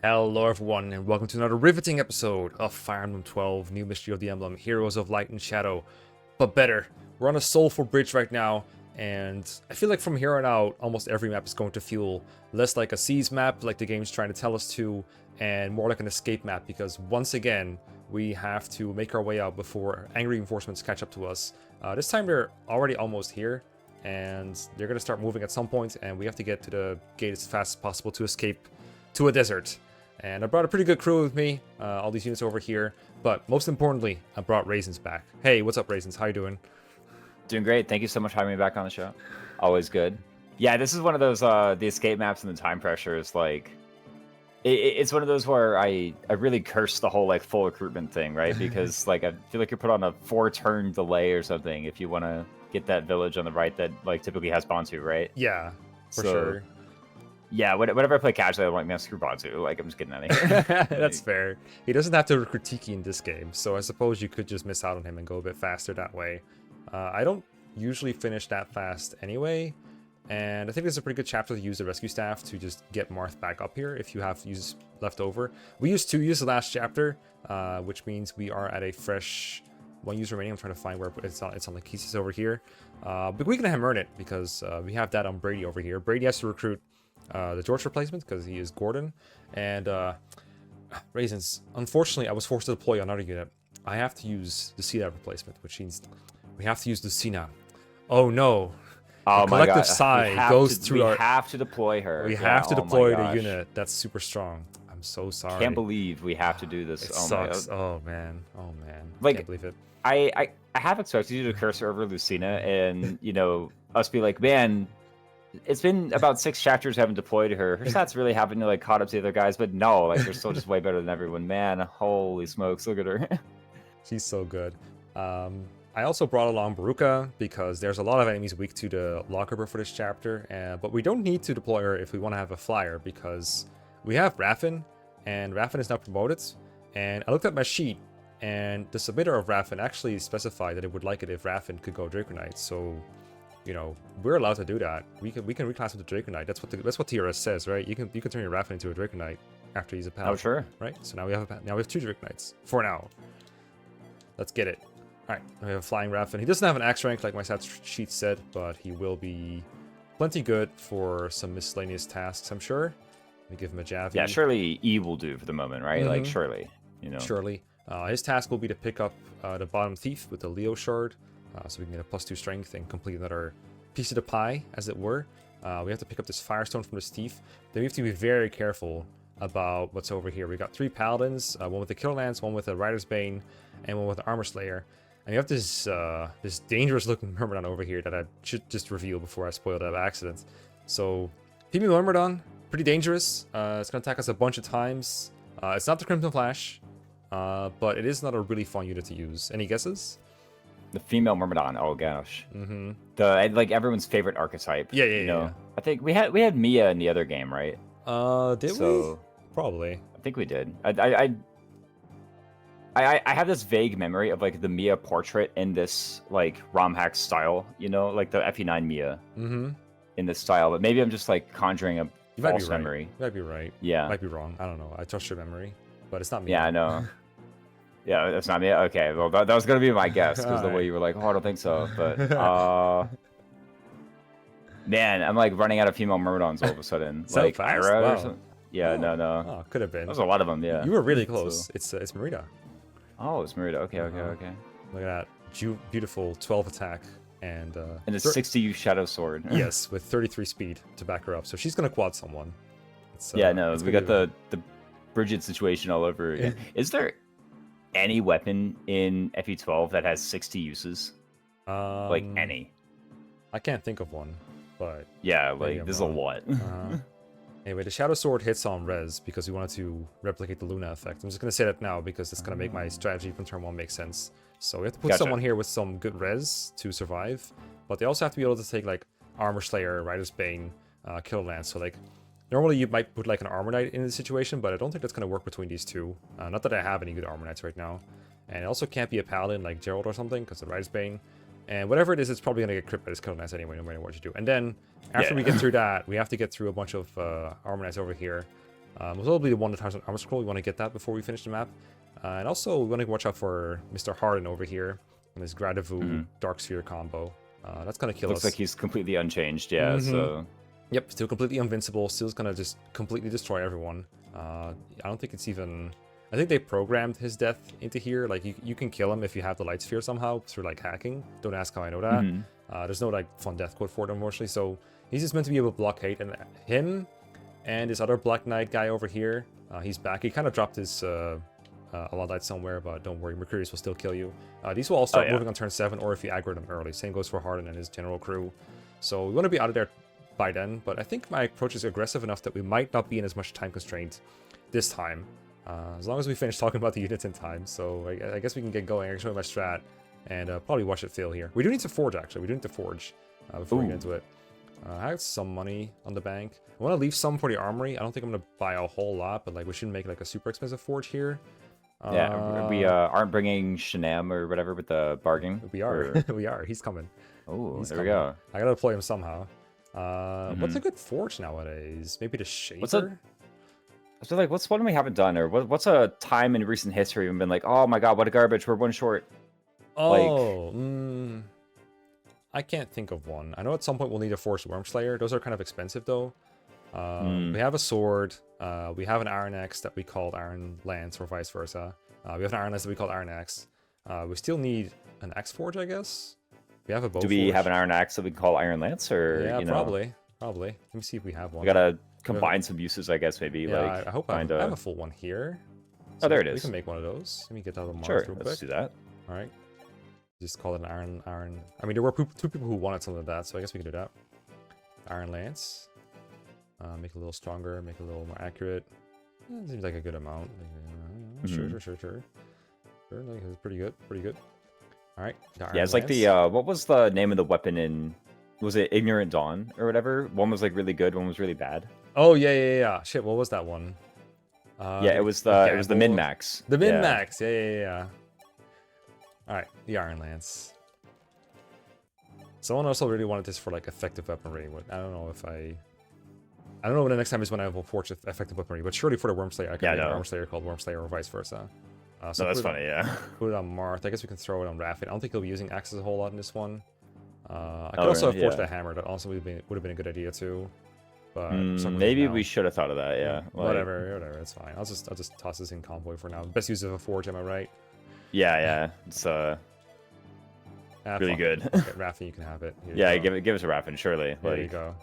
Hello everyone, and welcome to another riveting episode of Fire Emblem 12, New Mystery of the Emblem, Heroes of Light and Shadow. But better, we're on a soulful bridge right now, and I feel like from here on out, almost every map is going to feel less like a siege map, like the game's trying to tell us to, and more like an escape map, because once again, we have to make our way out before angry reinforcements catch up to us. This time they're already almost here, and they're going to start moving at some point, and we have to get to the gate as fast as possible to escape to a desert. And I brought a pretty good crew with me, all these units over here. But most importantly, I brought Raisins back. Hey, what's up, Raisins? How you doing? Doing great. Thank you so much for having me back on the show. Always good. Yeah, this is one of those, the escape maps and the time pressure is like, it's one of those where I really curse the whole like full recruitment thing, right? Because like I feel like you're put on a 4-turn delay or something if you want to get that village on the right that like typically has Bantu, right? Yeah, for sure. Yeah, whenever I play casually, I'm like, man, screw Bantu. Like, I'm just getting out of here. That's fair. He doesn't have to recruit Tiki in this game, so I suppose you could just miss out on him and go a bit faster that way. I don't usually finish that fast anyway, and I think this is a pretty good chapter to use the rescue staff to just get Marth back up here if you have uses left over. We used 2 uses last chapter, which means we are at a fresh 1 user remaining. I'm trying to find where it's on Lachesis over here. But we can hammer it because we have that on Brady over here. Brady has to recruit the George replacement because he is Gordon, and Raisins, unfortunately I was forced to deploy another unit. I have to use the Cena replacement, which means we have to use the Cena. Oh no. Oh the my collective God. sigh goes through we have to deploy her. We have to deploy the unit. That's super strong. I'm so sorry. Can't believe we have to do this. It sucks. Oh man. Like, can't believe it. I have expected you to curse over Lucina and, you know, us be like, man, it's been about 6 chapters haven't deployed her. Her stats really haven't like caught up to the other guys, but no, like they're still just way better than everyone. Man, holy smokes, look at her. She's so good. I also brought along Baruka because there's a lot of enemies weak to the Lockerber for this chapter, but we don't need to deploy her if we want to have a flyer because we have Raffin, and Raffin is now promoted. And I looked at my sheet, and the submitter of Raffin actually specified that it would like it if Raffin could go Draconite. So, you know, we're allowed to do that. We can reclass him to Draconite. That's what TRS says, right? You can turn your Raffin into a Draconite after he's a paladin. Oh sure. Right. So now we have 2 Draconites for now. Let's get it. All right. We have a flying Raffin. He doesn't have an axe rank like my stats sheet said, but he will be plenty good for some miscellaneous tasks, I'm sure. Let me give him a Javi. Yeah, surely E will do for the moment, right? Like surely, you know. Surely. His task will be to pick up the bottom thief with the Leo shard. So we can get a +2 strength and complete another piece of the pie, as it were. We have to pick up this Firestone from this thief. Then we have to be very careful about what's over here. We got 3 paladins, one with a Killer Lance, one with a Rider's Bane, and one with an Armor Slayer. And we have this this dangerous-looking Myrmidon over here that I should just reveal before I spoil it by accident. So, female Myrmidon, pretty dangerous. It's going to attack us a bunch of times. It's not the Crimson Flash, but it is not a really fun unit to use. Any guesses? The female Myrmidon. Oh gosh. Mm-hmm. The like everyone's favorite archetype. Yeah. I think we had Mia in the other game, right? Did we? Probably. I think we did. I have this vague memory of like the Mia portrait in this like ROM hack style, you know, like the FE9 Mia in this style. But maybe I'm just like conjuring a false memory. You might be right. Yeah. Might be wrong. I don't know. I trust your memory, but it's not me. Yeah, I know. Yeah, that's not me. Okay, well, that was gonna be my guess because the way you were like, oh, I don't think so. But man, I'm like running out of female Myrmidons all of a sudden. So like fast? Ira Wow. or something. Yeah, no. Oh, could have been. There's a lot of them. Yeah. You were really close. So. It's Mareeta. Oh, it's Mareeta. Okay. Look at that beautiful 12 attack and a 60 use Shadow Sword. Yes, with 33 speed to back her up. So she's gonna quad someone. Yeah, no, we got the Bridget situation all over again. Is there any weapon in FE12 that has 60 uses? Like any? I can't think of one, but yeah, like there's a lot. Anyway, the Shadow Sword hits on res because we wanted to replicate the Luna effect. I'm just gonna say that now because it's gonna make my strategy from turn 1 make sense. So we have to put someone here with some good res to survive, but they also have to be able to take like Armor Slayer, Rider's Bane, Killer Lance. So like normally you might put like an Armor Knight in this situation, but I don't think that's gonna work between these two. Not that I have any good Armor Knights right now, and it also can't be a Paladin like Gerald or something because of Rider's Bane. And whatever it is, it's probably going to get crit by this Killer Lance anyway, no matter what you do. And then, after we get through that, we have to get through a bunch of Armor Knights over here. Most probably the one that has an armor scroll. We want to get that before we finish the map. And also, we want to watch out for Mr. Harden over here and his Gradivu Dark Sphere combo. That's going to kill us. Looks like he's completely unchanged, yeah, so... Yep, still completely invincible. Still's going to just completely destroy everyone. I don't think it's even... I think they programmed his death into here. Like, you can kill him if you have the Light Sphere somehow through, like, hacking. Don't ask how I know that. There's no, like, fun death code for it, unfortunately. So, he's just meant to be able to block hate. And him and this other Black Knight guy over here, he's back. He kind of dropped his... Allied somewhere, but don't worry, Mercurius will still kill you. These will all start moving on turn 7, or if you aggro them early. Same goes for Harden and his general crew. So we want to be out of there by then, but I think my approach is aggressive enough that we might not be in as much time constraint this time. As long as we finish talking about the units in time. So I guess we can get going. I can show you my strat and probably watch it fail here. We do need to forge, actually. We do need to forge before we get into it. I have some money on the bank. I want to leave some for the armory. I don't think I'm going to buy a whole lot, but like we shouldn't make like a super expensive forge here. Yeah, we aren't bringing Shanam or whatever with the bargain. We are. We are. He's coming. Oh, there we go. I gotta deploy him somehow. What's a good forge nowadays? Maybe the Shaper? So like, what's one we haven't done, or what's a time in recent history we've been like, oh my god, what a garbage, we're one short. Oh, I can't think of one. I know at some point we'll need a Forged Wormslayer. Those are kind of expensive though. We have a sword. We have an Iron Axe that we called Iron Lance, or vice versa. We have an Iron Lance that we called Iron Axe. We still need an Axe Forge, I guess. We have a bow. Do we forge. have an Iron Axe that we call Iron Lance, or yeah, you know? probably. Let me see if we have one. We gotta combine some uses, I guess. Maybe. Yeah, like, I hope I have a full one here. So there it is. We can make one of those. Let me get that on Mars sure, real quick. let's do that. All right. Just call it an Iron. I mean, there were two people who wanted something like that, so I guess we can do that. Iron Lance. Make it a little stronger, make it a little more accurate. It seems like a good amount. Sure. Like, it's pretty good. All right. Yeah, it's like the what was the name of the weapon in? Was it Ignorant Dawn or whatever? One was like really good, one was really bad. Oh yeah. Shit, what was that one? Yeah, it was the min max. The min max. Yeah. All right, the Iron Lance. Someone also really wanted this for like effective weaponry. I don't know if I don't know when the next time is when I will forge effective weaponry, but surely for the Wormslayer, I can make an Wormslayer called Wormslayer or vice versa. So that's funny, yeah. Put it on Marth. I guess we can throw it on Raffin. I don't think he'll be using axes a whole lot in this one. I could also have forged a hammer. That also would have been a good idea too. But maybe we should have thought of that, yeah. Like, whatever, it's fine. I'll just toss this in convoy for now. Best use of a forge, am I right? Yeah. It's really good. Okay, Raffin, you can have it. Yeah, give us a Raffin, surely. There you go.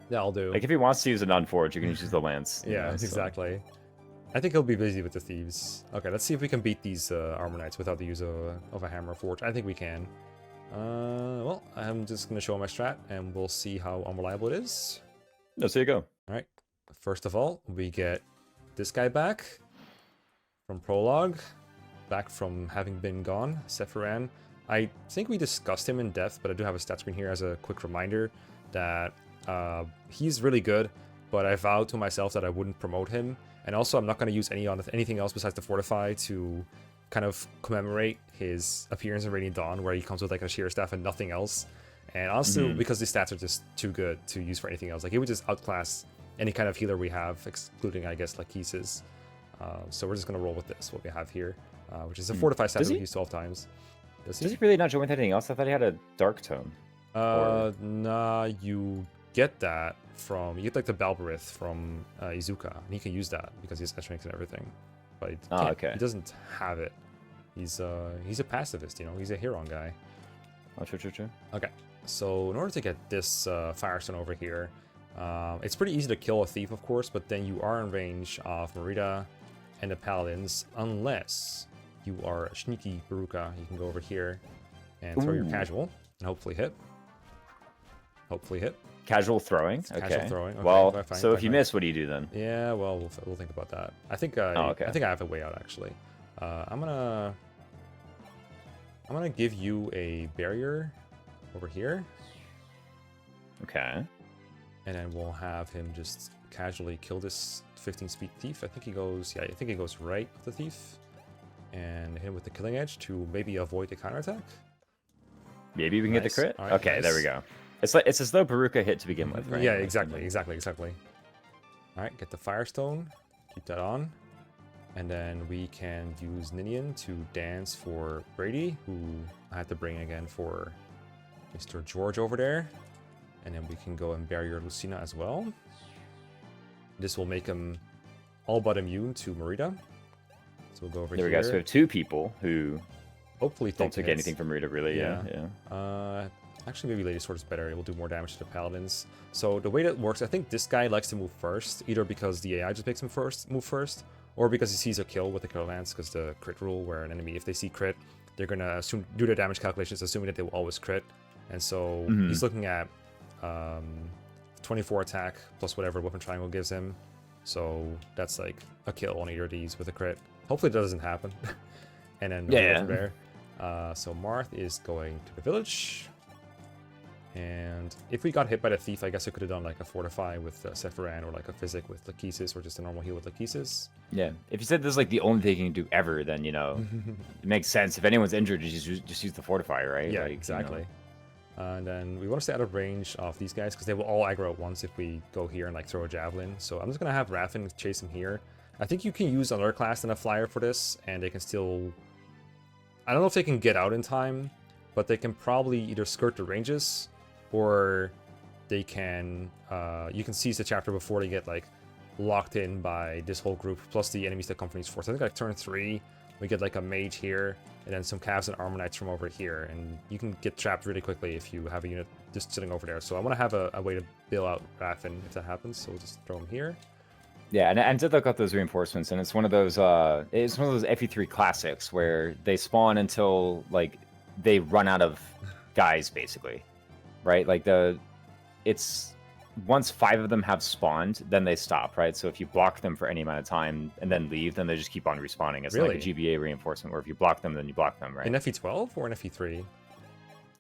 Yeah, I'll do. Like if he wants to use a non-forge, you can use the lance. Yeah, exactly. I think he'll be busy with the thieves. Okay, let's see if we can beat these armor knights without the use of a hammer forge. I think we can. Well, I'm just gonna show my strat, and we'll see how unreliable it is. No, so you go. All right. First of all, we get this guy back from prologue, back from having been gone. Sephiran. I think we discussed him in depth, but I do have a stat screen here as a quick reminder that he's really good, but I vowed to myself that I wouldn't promote him, and also I'm not going to use anything else besides the Fortify to kind of commemorate his appearance in Radiant Dawn, where he comes with like a sheer staff and nothing else. And honestly, because these stats are just too good to use for anything else, like he would just outclass any kind of healer we have, excluding I guess Lachesis. So we're just going to roll with this, what we have here, which is a Fortify stat that we use 12 times. Does he really not join with anything else? I thought he had a Dark Tome. Nah, you get that from, you get like the Balberith from Izuka, and he can use that because he has strength and everything. But he doesn't have it. He's a pacifist, you know, he's a Huron guy. Oh, true. Okay, so in order to get this Firestone over here, it's pretty easy to kill a thief, of course, but then you are in range of Mareeta and the Paladins, unless you are a sneaky Baruka. You can go over here and throw your casual and hopefully hit. Casual throwing. Okay. Casual throwing. Okay, well, so if you miss, what do you do then? Yeah, well, we'll think about that. I think I have a way out actually. I'm gonna give you a barrier over here. Okay. And then we'll have him just casually kill this 15-speed thief. I think he goes right with the thief. And hit him with the killing edge to maybe avoid the counterattack. Maybe we can get the crit. Right, okay, nice. There we go. It's as though Baruka hit to begin with, right? Yeah, exactly. All right, get the Firestone. Keep that on. And then we can use Ninian to dance for Brady, who I had to bring again for Mr. George over there. And then we can go and barrier Lucina as well. This will make him all but immune to Mareeta. So we'll go over There here. we go. So we have 2 people who Hopefully don't take anything from Mareeta, really. Yeah. Actually, maybe Lady Sword is better. It will do more damage to the Paladins. So the way that works, I think this guy likes to move first, either because the AI just makes him move first, or because he sees a kill with the kill lance, because the crit rule, where an enemy, if they see crit, they're going to do their damage calculations, assuming that they will always crit. And so he's looking at 24 attack plus whatever weapon triangle gives him. So that's like a kill on either of these with a crit. Hopefully that doesn't happen. And then go from there. So Marth is going to the village. And if we got hit by the thief, I guess I could have done like a fortify with Sephiran, or like a physic with Lachesis, or just a normal heal with Lachesis. Yeah. If you said this is like the only thing you can do ever, then, you know, it makes sense. If anyone's injured, just use the fortify, right? Yeah, like, exactly. You know. And then we want to stay out of range of these guys, because they will all aggro at once if we go here and like throw a javelin. So I'm just going to have Raffin chase him here. I think you can use another class than a flyer for this, and they can still... I don't know if they can get out in time, but they can probably either skirt the ranges, or they can... you can seize the chapter before they get like locked in by this whole group, plus the enemies that come from these forts. I think like turn 3, we get like a mage here, and then some calves and armor knights from over here, and you can get trapped really quickly if you have a unit just sitting over there. So I want to have a way to bail out Raffin if that happens, so we'll just throw him here. Yeah, and I did look up those reinforcements, and it's one of those FE3 classics where they spawn until like they run out of guys, basically, right? Like it's once 5 of them have spawned, then they stop, right? So if you block them for any amount of time and then leave, then they just keep on respawning. It's Really? like a GBA reinforcement where if you block them, then you block them, right? In FE12 or in FE3?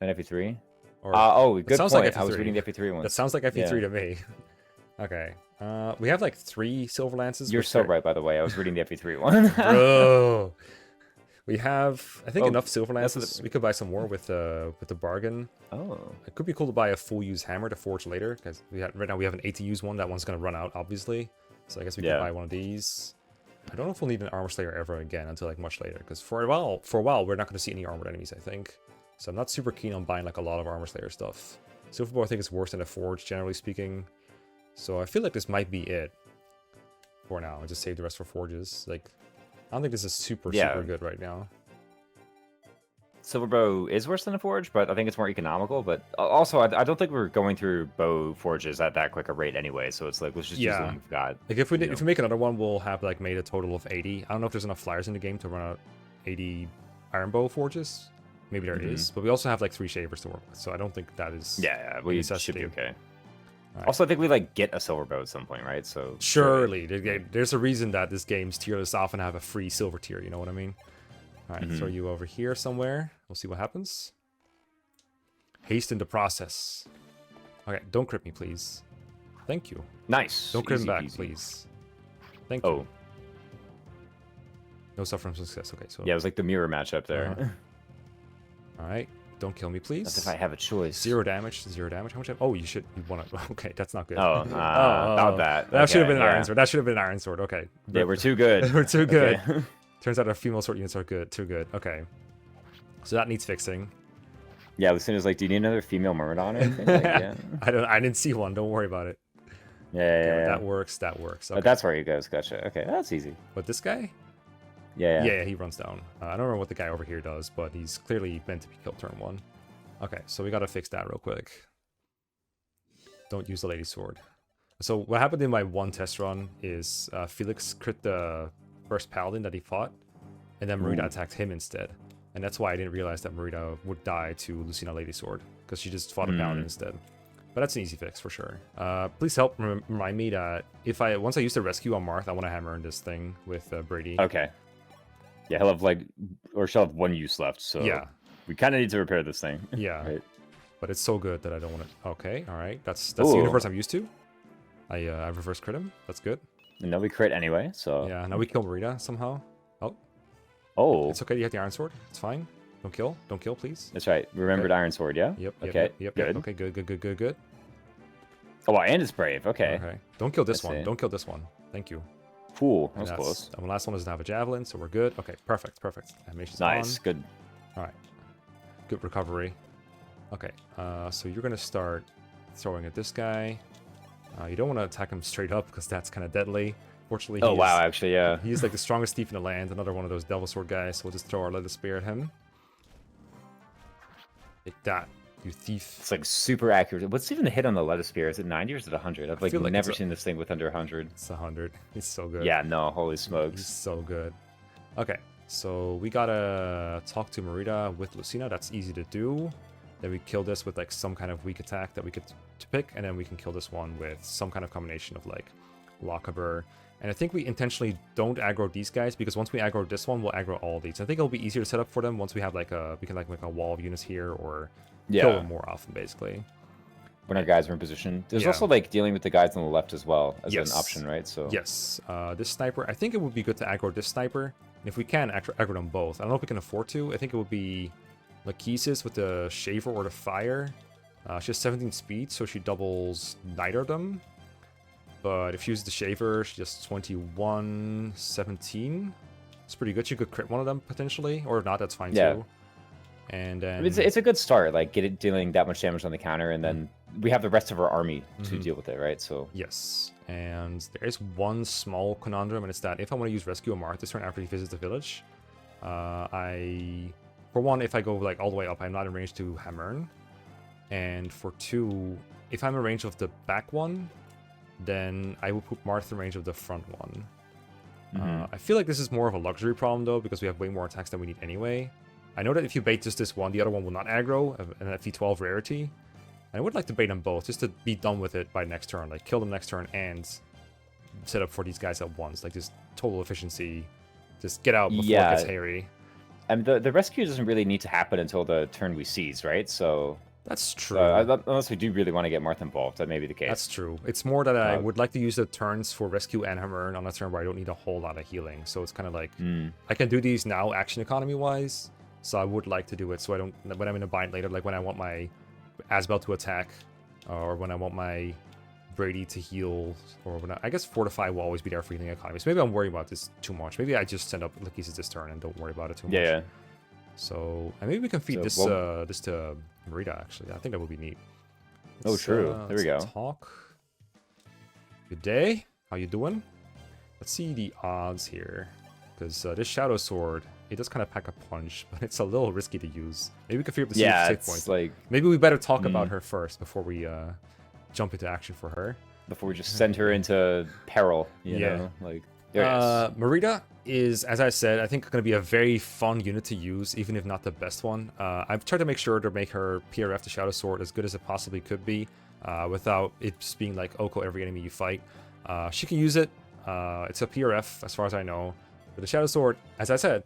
In FE3? Or Good sounds point. like I was FE3. reading the FE3 one. That sounds like FE3 to me. Okay. We have like 3 silver lances. You're so right, by the way. I was reading the FE3 one. Bro. We have, I think, enough silver lances. We could buy some more with the bargain. Oh. It could be cool to buy a full use hammer to forge later, because right now we have an 80 use one. That one's going to run out, obviously. So I guess we could buy one of these. I don't know if we'll need an armor slayer ever again until like much later, because for a while we're not going to see any armored enemies, I think. So I'm not super keen on buying like a lot of armor slayer stuff. Silverbow I think is worse than a forge, generally speaking. So I feel like this might be it for now. I'll just save the rest for forges. Like, I don't think this is super good right now. Silverbow is worse than a forge, but I think it's more economical. But also, I don't think we're going through bow forges at that quick a rate anyway. So it's like, let's just use what we've got. Like if we make another one, we'll have like made a total of 80. I don't know if there's enough flyers in the game to run out 80 iron bow forges. Maybe there is, but we also have like 3 shavers to work with, so I don't think that is. Yeah, we should be okay. Right. Also, I think we like get a silver bow at some point, right? So surely there's a reason that this game's tier lists often have a free silver tier. You know what I mean? All right, throw you over here somewhere. We'll see what happens. Hasten the process. Okay, don't crit me, please. Thank you. Nice. Don't crit him back, please. Thank you. Oh. No suffering from success. Okay, so yeah, it was like the mirror matchup there. All right. Don't kill me, please. That's if I have a choice. 0 damage. 0 damage. How much? Oh, you want to. Okay, that's not good. Not that. That should have been an iron sword. That should have been an iron sword. Okay. Yeah, we're too good. We're too good. Okay. Turns out our female sword units are good. Too good. Okay. So that needs fixing. Yeah, Lucinda's like, do you need another female Myrmidon or anything? Like, yeah. I didn't see one. Don't worry about it. Yeah. That works. That works. Okay. But that's where he goes. Gotcha. Okay, that's easy. But this guy? Yeah, he runs down. I don't remember what the guy over here does, but he's clearly meant to be killed turn 1. Okay, so we gotta fix that real quick. Don't use the Lady Sword. So what happened in my one test run is Felix crit the first paladin that he fought, and then Mareeta attacked him instead. And that's why I didn't realize that Mareeta would die to Lucina Lady Sword, because she just fought a paladin instead. But that's an easy fix for sure. Please help remind me that once I use the rescue on Marth, I want to hammer in this thing with Brady. Okay. Yeah, he'll have she'll have 1 use left, so yeah. We kind of need to repair this thing. Yeah. Right. But it's so good that I don't want to... Okay, alright. That's the universe I'm used to. I reverse crit him. That's good. And now we crit anyway, so... Yeah, now we kill Mareeta somehow. Oh. It's okay, you have the Iron Sword. It's fine. Don't kill. Don't kill, please. That's right. Remembered Iron Sword, yeah? Yep. Okay, Yep. good. Okay, good. Oh, and it's brave. Okay. Okay. Don't kill this I one. see. Don't kill this one. Thank you. Cool. That And was close. and the last one doesn't have a javelin, so we're good. Okay, perfect, perfect. Animation's Nice. on. Good. All right. Good recovery. Okay, so you're gonna start throwing at this guy. You don't want to attack him straight up because that's kind of deadly. Fortunately, Oh, wow. Actually, yeah. he's like the strongest thief in the land. Another one of those devil sword guys. So we'll just throw our leather spear at him. Take that, you thief. It's like super accurate. What's even the hit on the lettuce spear? Is it 90 or is it 100? I've like feel like never it's seen this thing with under 100. It's 100. He's so good. Yeah, no, holy He's smokes. so good. Okay, so we gotta talk to Mareeta with Lucina. That's easy to do. Then we kill this with like some kind of weak attack that we get to pick, and then we can kill this one with some kind of combination of like Lochaber. And I think we intentionally don't aggro these guys because once we aggro this one, we'll aggro all these. I think it'll be easier to set up for them once we have like we can like make a wall of units here or kill them more often, basically. When our guys are in position. There's Yeah. also like dealing with the guys on the left as well as Yes. an option, right? So Yes, this sniper, I think it would be good to aggro this sniper. And if we can, aggro them both. I don't know if we can afford to. I think it would be Lachesis with the Shaver or the Fire. She has 17 speed, so she doubles neither of them. But if she uses the Shaver, she has 21, 17. It's pretty good. She could crit one of them, potentially. Or if not, that's fine, Yeah. too. And I then... mean, it's a good start, like dealing that much damage on the counter, and then we have the rest of our army to deal with it, right? So Yes, and there is one small conundrum, and it's that if I want to use Rescue Amar this turn after he visits the village, for one, if I go like all the way up, I'm not in range to Hammern, and for two, if I'm in range of the back one, then I will put Marth in range of the front one. I feel like this is more of a luxury problem though, because we have way more attacks than we need anyway. I know that if you bait just this one, the other one will not aggro, an FE12 rarity. I would like to bait them both, just to be done with it by next turn. Like, kill them next turn and set up for these guys at once. Like, just total efficiency. Just get out before it gets hairy. And the rescue doesn't really need to happen until the turn we seize, right? So That's true. Unless we do really want to get Marth involved, that may be the case. That's true. It's more that I would like to use the turns for Rescue and Hammer on a turn where I don't need a whole lot of healing. So it's kind of like, I can do these now action economy-wise, so I would like to do it so I don't, when I'm in a bind later, like when I want my Asbel to attack, or when I want my Brady to heal, or when I guess Fortify will always be there for healing economy. So maybe I'm worried about this too much. Maybe I just send up Lachesis this turn and don't worry about it too much. Yeah. So, and maybe we can feed this to Mareeta, actually. I think that would be neat. True. There we go. Talk. Good day. How you doing? Let's see the odds here. Because this Shadow Sword, it does kind of pack a punch, but it's a little risky to use. Maybe we can figure out the save point. Like, maybe we better talk about her first before we jump into action for her. Before we just send her into peril, you know? Like, Mareeta is, as I said, I think going to be a very fun unit to use, even if not the best one. I've tried to make sure to make her PRF, the Shadow Sword, as good as it possibly could be, without it just being like Oko every enemy you fight. She can use it. It's a PRF, as far as I know. But the Shadow Sword, as I said,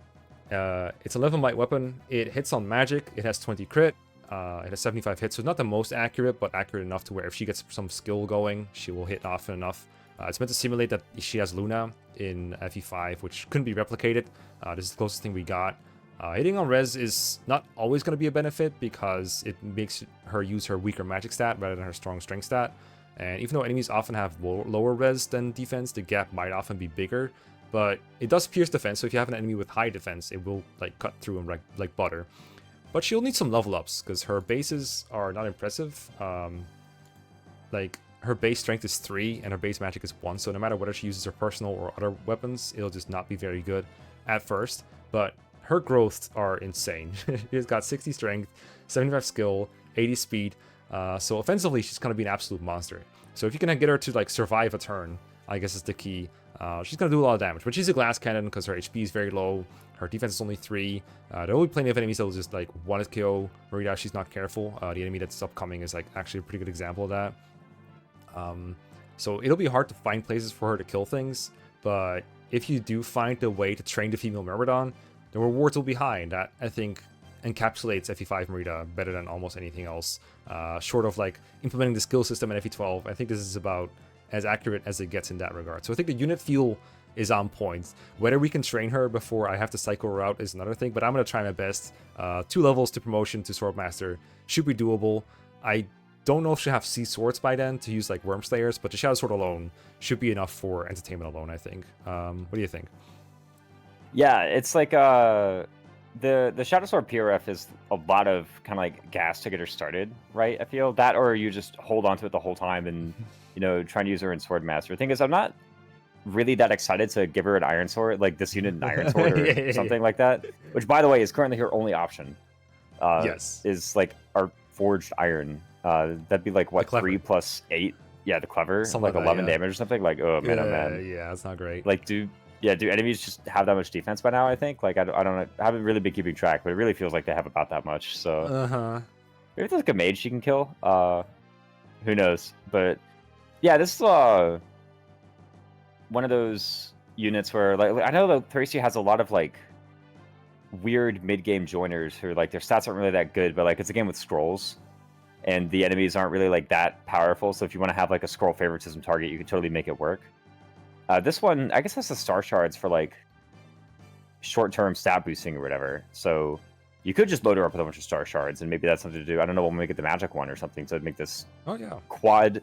it's 11 light weapon. It hits on magic. It has 20 crit. It has 75 hits, so not the most accurate, but accurate enough to where if she gets some skill going, she will hit often enough. It's meant to simulate that she has Luna in FE5, which couldn't be replicated. This is the closest thing we got. Hitting on res is not always going to be a benefit because it makes her use her weaker magic stat rather than her strong strength stat. And even though enemies often have lower res than defense, the gap might often be bigger. But it does pierce defense, so if you have an enemy with high defense, it will like cut through them like butter. But she'll need some level ups because her bases are not impressive. Like, her base strength is 3 and her base magic is 1, so no matter whether she uses her personal or other weapons, it'll just not be very good at first. But her growths are insane. She's got 60 strength, 75 skill, 80 speed, so offensively she's gonna be an absolute monster. So if you can get her to like survive a turn, I guess is the key. She's gonna do a lot of damage, but she's a glass cannon because her HP is very low. Her defense is only 3. There will be plenty of enemies that will just like want to kill Mareeta if she's not careful. The enemy that's upcoming is like actually a pretty good example of that. So it'll be hard to find places for her to kill things, but if you do find a way to train the female Myrmidon, the rewards will be high, and that, I think, encapsulates FE5 Mareeta better than almost anything else. Short of like implementing the skill system in FE12, I think this is about as accurate as it gets in that regard. So I think the unit feel is on point. Whether we can train her before I have to cycle her out is another thing, but I'm going to try my best. 2 levels to promotion to Swordmaster should be doable. I don't know if she'll have sea swords by then to use like worm slayers, but the shadow sword alone should be enough for entertainment alone, I think. What do you think? Yeah, it's like the Shadow Sword PRF is a lot of kind of like gas to get her started, right? I feel that, or you just hold on to it the whole time and try and use her in Sword Master. The thing is, I'm not really that excited to give her an Iron Sword, like this unit an Iron Sword or something like that. Which, by the way, is currently her only option. Yes, is like our forged iron. That'd be like what 3 + 8. Yeah, the clever, something like 11 damage or something. Like, oh man, oh man. Yeah, that's not great. Like, do enemies just have that much defense by now? I think. Like, I don't know. I haven't really been keeping track, but it really feels like they have about that much. So, maybe there's like a mage she can kill. Who knows? But yeah, this is one of those units where, like, I know that Thracia has a lot of like weird mid-game joiners who like their stats aren't really that good, but like it's a game with scrolls. And the enemies aren't really like that powerful, so if you want to have like a scroll favoritism target, you can totally make it work. This one, I guess, has the star shards for like short-term stat boosting or whatever. So you could just load her up with a bunch of star shards, and maybe that's something to do. I don't know, when we get the magic one or something to make this quad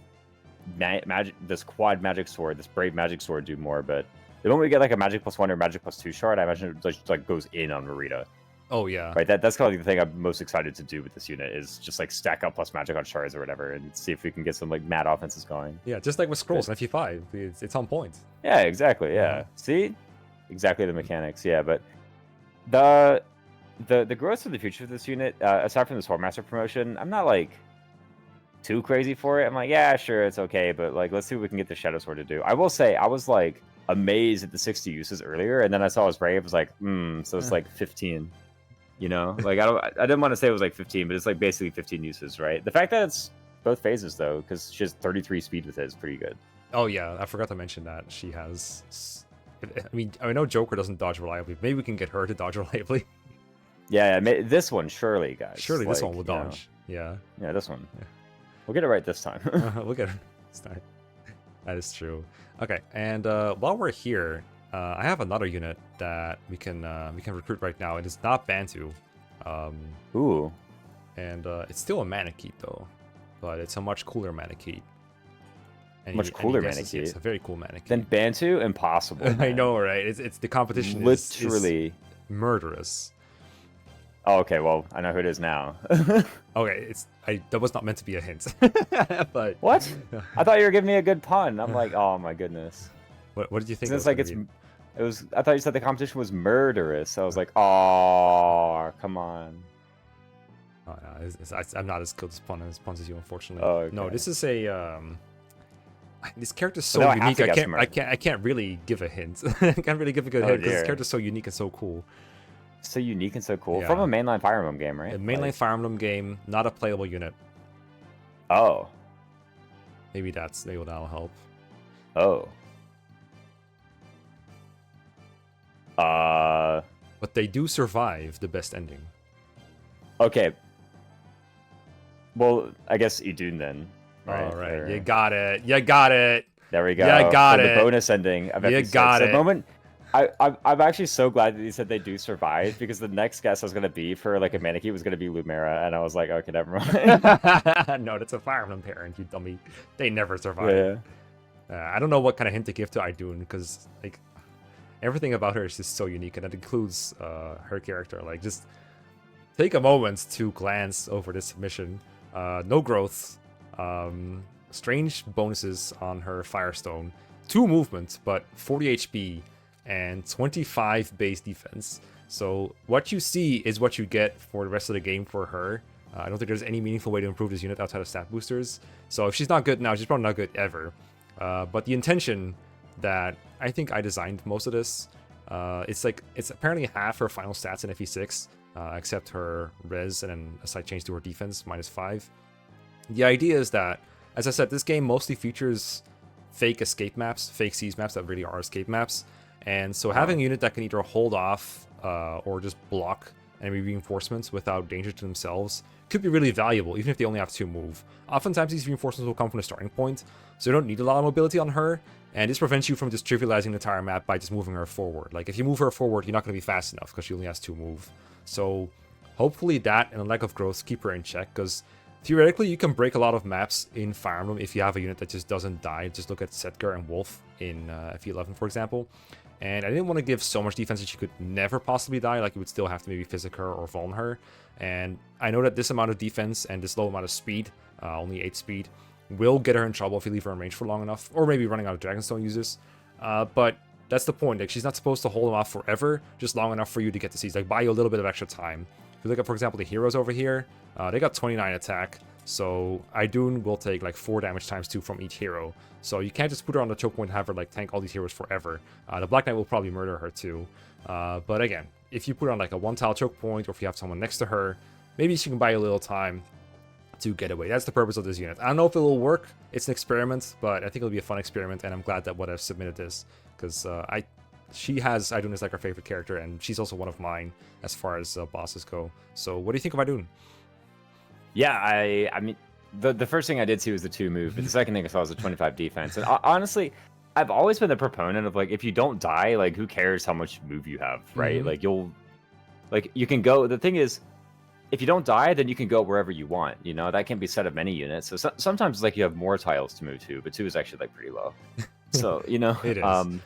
magic sword, this brave magic sword do more. But the moment we get like a magic +1 or magic +2 shard, I imagine it just like goes in on Mareeta. Oh yeah, right. That's kind of the thing I'm most excited to do with this unit is just like stack up plus magic on shards or whatever, and see if we can get some like mad offenses going. Yeah, just like with scrolls in FE5, it's on point. Yeah, exactly. Yeah, see, exactly the mechanics. Yeah, but the growth of the future of this unit, aside from the Swordmaster promotion, I'm not like too crazy for it. I'm like, yeah, sure, it's okay, but like, let's see what we can get the Shadow Sword to do. I will say, I was like amazed at the 60 uses earlier, and then I saw his brave, I was like, so it's like 15. You know, like I didn't want to say it was like 15, but it's like basically 15 uses, right? The fact that it's both phases though, because she has 33 speed with it, is pretty good. Oh yeah, I forgot to mention that she has. I mean, I know Joker doesn't dodge reliably. Maybe we can get her to dodge reliably. Yeah, this one surely, guys. Surely this one will dodge. Yeah, this one. Yeah. We'll get it right this time. We'll get her this time. That is true. Okay, and while we're here, I have another unit that we can recruit right now. It is not Bantu. Ooh. And it's still a Manakete though, but it's a much cooler Manakete. Much cooler Manakete. It's a very cool Manakete. Then Bantu, impossible. I know, right? It's the competition literally is murderous. Oh, okay. Well, I know who it is now. Okay, that was not meant to be a hint. But what? I thought you were giving me a good pun. I'm like, oh my goodness. What did you think? It's like it was. I thought you said the competition was murderous. I was like, oh, come on. Oh, no, I'm not as good as puns as you, unfortunately. Oh, okay. No, this is a. This character's so unique. I can't really give a hint. I can't really give a good hint because this character's so unique and so cool. So unique and so cool. Yeah. From a mainline Fire Emblem game, right? A mainline Fire Emblem game, not a playable unit. Oh. Maybe that'll help. Oh. But they do survive the best ending. Okay. Well, I guess Idun then. Right? All right. Or... You got it. You got it. There we go. You got it. The bonus ending of You got it. The moment... I'm actually so glad that you said they do survive, because the next guess I was going to be for like a Manakete was going to be Lumera, and I was like, okay, never mind. No, that's a Fire Emblem parent, you dummy. They never survive. Yeah. I don't know what kind of hint to give to Idun, because like everything about her is just so unique, and that includes her character. Like, just take a moment to glance over this submission. No growth, strange bonuses on her Firestone, 2 movement, but 40 HP. And 25 base defense. So what you see is what you get for the rest of the game for her. I don't think there's any meaningful way to improve this unit outside of stat boosters. So if she's not good now, she's probably not good ever. But the intention that I think I designed most of this, it's apparently half her final stats in FE6, except her res and then a slight change to her defense, -5. The idea is that, as I said, this game mostly features fake escape maps, fake siege maps that really are escape maps. And so having a unit that can either hold off or just block enemy reinforcements without danger to themselves could be really valuable, even if they only have 2 move. Oftentimes these reinforcements will come from the starting point, so you don't need a lot of mobility on her, and this prevents you from just trivializing the entire map by just moving her forward. Like, if you move her forward, you're not going to be fast enough because she only has 2 move. So hopefully that and a lack of growth keep her in check, because Theoretically, you can break a lot of maps in Fire Emblem if you have a unit that just doesn't die. Just look at Setgar and Wolf in FE11, for example. And I didn't want to give so much defense that she could never possibly die. Like, you would still have to maybe physic her or vuln her. And I know that this amount of defense and this low amount of speed, only 8 speed, will get her in trouble if you leave her in range for long enough. Or maybe running out of Dragonstone uses. But that's the point. Like, she's not supposed to hold them off forever, just long enough for you to get the seeds. Like, buy you a little bit of extra time. If you look at, for example, the heroes over here, they got 29 attack. So Idun will take like 4 damage times 2 from each hero. So you can't just put her on the choke point and have her like tank all these heroes forever. The Black Knight will probably murder her too. But again, if you put her on like a 1-tile choke point, or if you have someone next to her, maybe she can buy you a little time to get away. That's the purpose of this unit. I don't know if it will work. It's an experiment, but I think it'll be a fun experiment, and I'm glad that What I've submitted this, because she has Idun as like her favorite character, and she's also one of mine as far as bosses go. So what do you think of Idun? Yeah, I mean, the first thing I did see was the 2 move, but the second thing I saw was the 25 defense. And honestly, I've always been the proponent of like, if you don't die, like who cares how much move you have, right? Like you can go. The thing is, if you don't die, then you can go wherever you want. You know, that can be said of many units. So sometimes like you have more tiles to move to, but 2 is actually like pretty low. So you know, it is.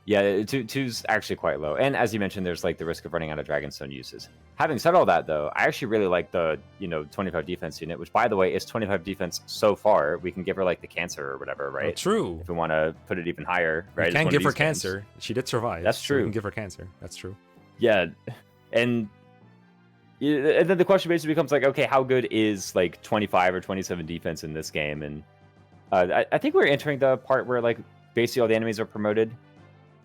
Yeah, 2's actually quite low. And as you mentioned, there's like the risk of running out of Dragonstone uses. Having said all that, though, I actually really like the 25 defense unit, which by the way is 25 defense so far. We can give her like the cancer or whatever, right? Oh, true. If we want to put it even higher, right? You can give her cancer. She did survive. That's true. So we can give her cancer. That's true. Yeah, and then the question basically becomes like, okay, how good is like 25 or 27 defense in this game? And I think we're entering the part where like basically all the enemies are promoted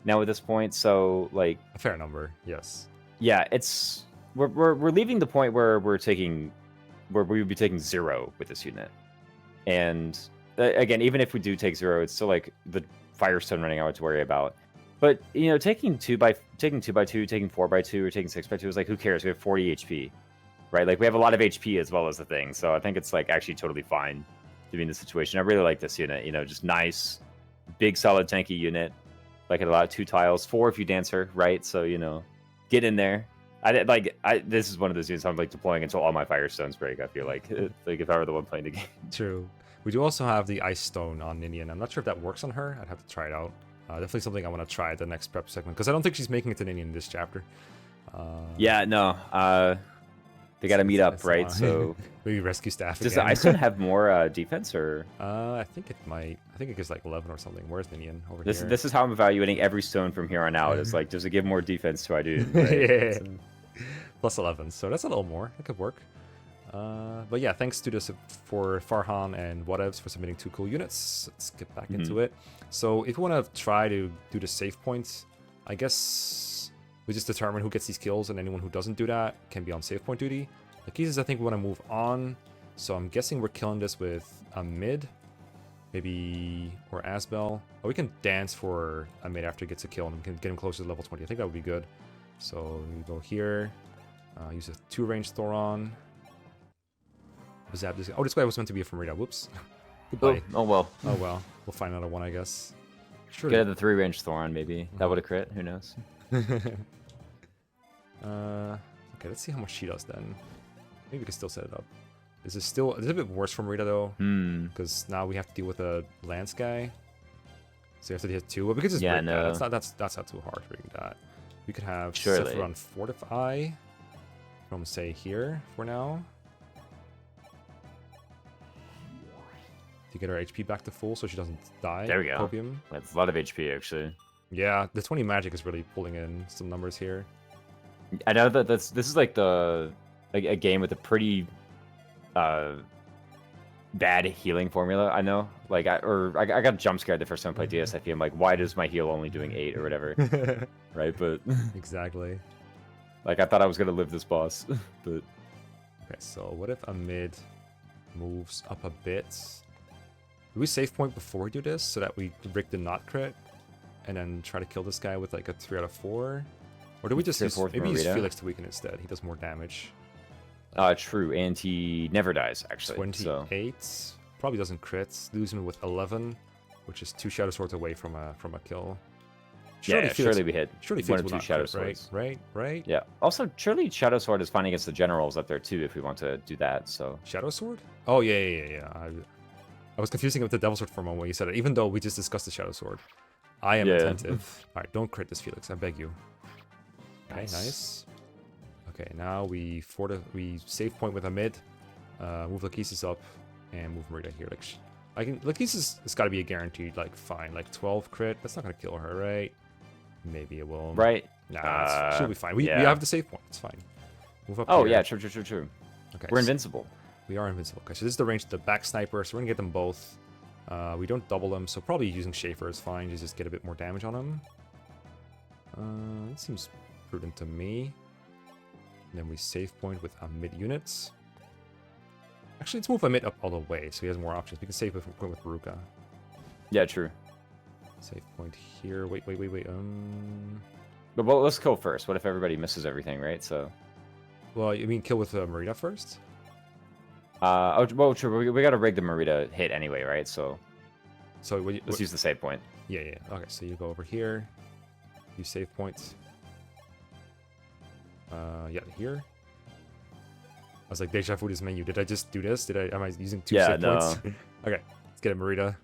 now at this point, so like a fair number, yes. Yeah, it's we're leaving the point where we would be taking 0 with this unit, and again, even if we do take 0, it's still like the Firestone running out to worry about. But you know, taking 2 by 2, taking 4 by 2, or taking 6 by 2 is like, who cares? We have 40 HP, right? Like we have a lot of HP as well as the thing, so I think it's like actually totally fine to be in this situation. I really like this unit. You know, just nice, big, solid, tanky unit. Like it allowed 2 tiles, 4 if you dance her, right? So you know, get in there. This is one of those units I'm like deploying until all my Firestones break. I feel like if I were the one playing the game. True. We do also have the Ice Stone on Ninian. I'm not sure if that works on her. I'd have to try it out. Definitely something I want to try at the next prep segment, because I don't think she's making it to Ninian in this chapter. Yeah, no. They got to meet up, right? So maybe rescue staff. Does the Ice Stone have more defense, or? I think it might. I think it gives like 11 or something. Where's Ninian over here? This is how I'm evaluating every stone from here on out. It's like, does it give more defense to Idun? Right? Yeah. Plus 11, so that's a little more. That could work. But yeah, thanks to for Farhan and Whatevs for submitting 2 cool units. Let's get back into it. So if you want to try to do the save points, I guess we just determine who gets these kills, and anyone who doesn't do that can be on save point duty. Lachesis, I think we want to move on, so I'm guessing we're killing this with a mid, maybe, or Asbel. Oh, we can dance for a mid after he gets a kill, and we can get him closer to level 20. I think that would be good. So we go here, use a 2-range Thoron. Zap this. Oh, this guy was meant to be a Mareeta. Whoops. Goodbye. Oh well. Oh well. We'll find another one, I guess. Sure. Get the 3-range Thoron, maybe. That would have crit. Who knows? Okay, let's see how much she does then. Maybe we can still set it up. This is still a bit worse for Mareeta though, because now we have to deal with a Lance guy. So you have to hit 2. But we could just break that. That's not too hard breaking that. We could have Sephiron Fortify from say here for now. To get her HP back to full so she doesn't die. There we go. Copium. That's a lot of HP actually. Yeah, the 20 magic is really pulling in some numbers here. I know that this is like a game with a pretty bad healing formula. I know, like I got jump scared the first time I played DSFE. I'm like, why does my heal only doing 8 or whatever? Right, but exactly. Like I thought I was gonna live this boss, but okay. So what if a mid moves up a bit? Do we save point before we do this so that we rig the not crit and then try to kill this guy with like a 3 out of 4? Or do we just use Felix to weaken instead? He does more damage. True, and he never dies actually. 28 probably doesn't crit. Lose him with 11, which is 2 Shadow Swords away from a kill. Yeah, surely we hit Surely one Felix or will two not Shadow crit, Swords. right? Yeah. Also, surely Shadow Sword is fine against the generals up there too, if we want to do that. So Shadow Sword? Oh, yeah. I was confusing it with the Devil Sword for a moment when you said it, even though we just discussed the Shadow Sword. I am Yeah. attentive. Alright, don't crit this, Felix. I beg you. Okay, Nice. Okay, now we save point with a mid, move Lachesis up, and move Mareeta here. Lachesis has got to be a guaranteed, fine. 12 crit, that's not going to kill her, right? Maybe it will. Right. Nah, she'll be fine. We yeah. have the save point, it's fine. Move up Oh, here. yeah, true. Okay, We're invincible. We are invincible. Okay, so this is the range of the back sniper, so we're going to get them both. We don't double them, so probably using Schaefer is fine. Just get a bit more damage on them. It seems prudent to me. And then we save point with a mid unit. Actually, let's move a mid up all the way, so he has more options. We can save point with Baruka. Yeah, true. Save point here. Wait. But well, let's kill first. What if everybody misses everything, right? So. Well, you mean kill with Mareeta first? Well, true. We got to rig the Mareeta hit anyway, right? So. Let's use the save point. Yeah. Okay, so you go over here. You save points. Yeah, here. I was like, deja vu this menu. Did I just do this? Am I using two save points? Okay, let's get a Mareeta.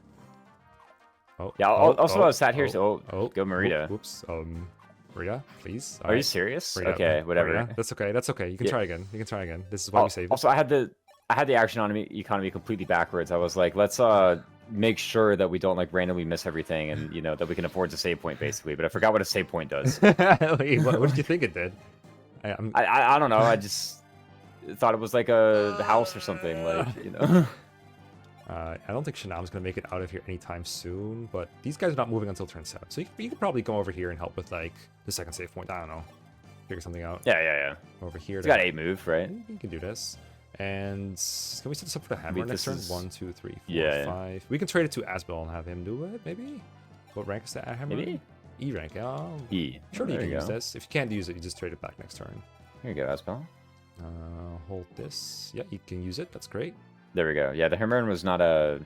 Oh. Yeah. Also, I was sat here. Go Mareeta. Whoops. Mareeta, please. Are you serious? Mareeta, okay, whatever. Mareeta. That's okay. You can try again. This is why we save it. Also, I had the action economy completely backwards. I was like, let's make sure that we don't randomly miss everything, and that we can afford to save point basically. But I forgot what a save point does. Wait, what did you think it did? I don't know. I just thought it was like a house or something, I don't think Shanam's going to make it out of here anytime soon, but these guys are not moving until turn 7. So you could probably go over here and help with, the second save point. I don't know. Figure something out. Yeah. Over here. He's got 8 move, right? You can do this. And can we set this up for the hammer next turn? 1, 2, 3, 4, 5. We can trade it to Asbel and have him do it, maybe? What rank is that hammer? Maybe? E rank. E. Surely you can use this. If you can't use it, you just trade it back next turn. Here you go, Asbel. Hold this. Yeah, you can use it. That's great. There we go. Yeah, the Hammer was not a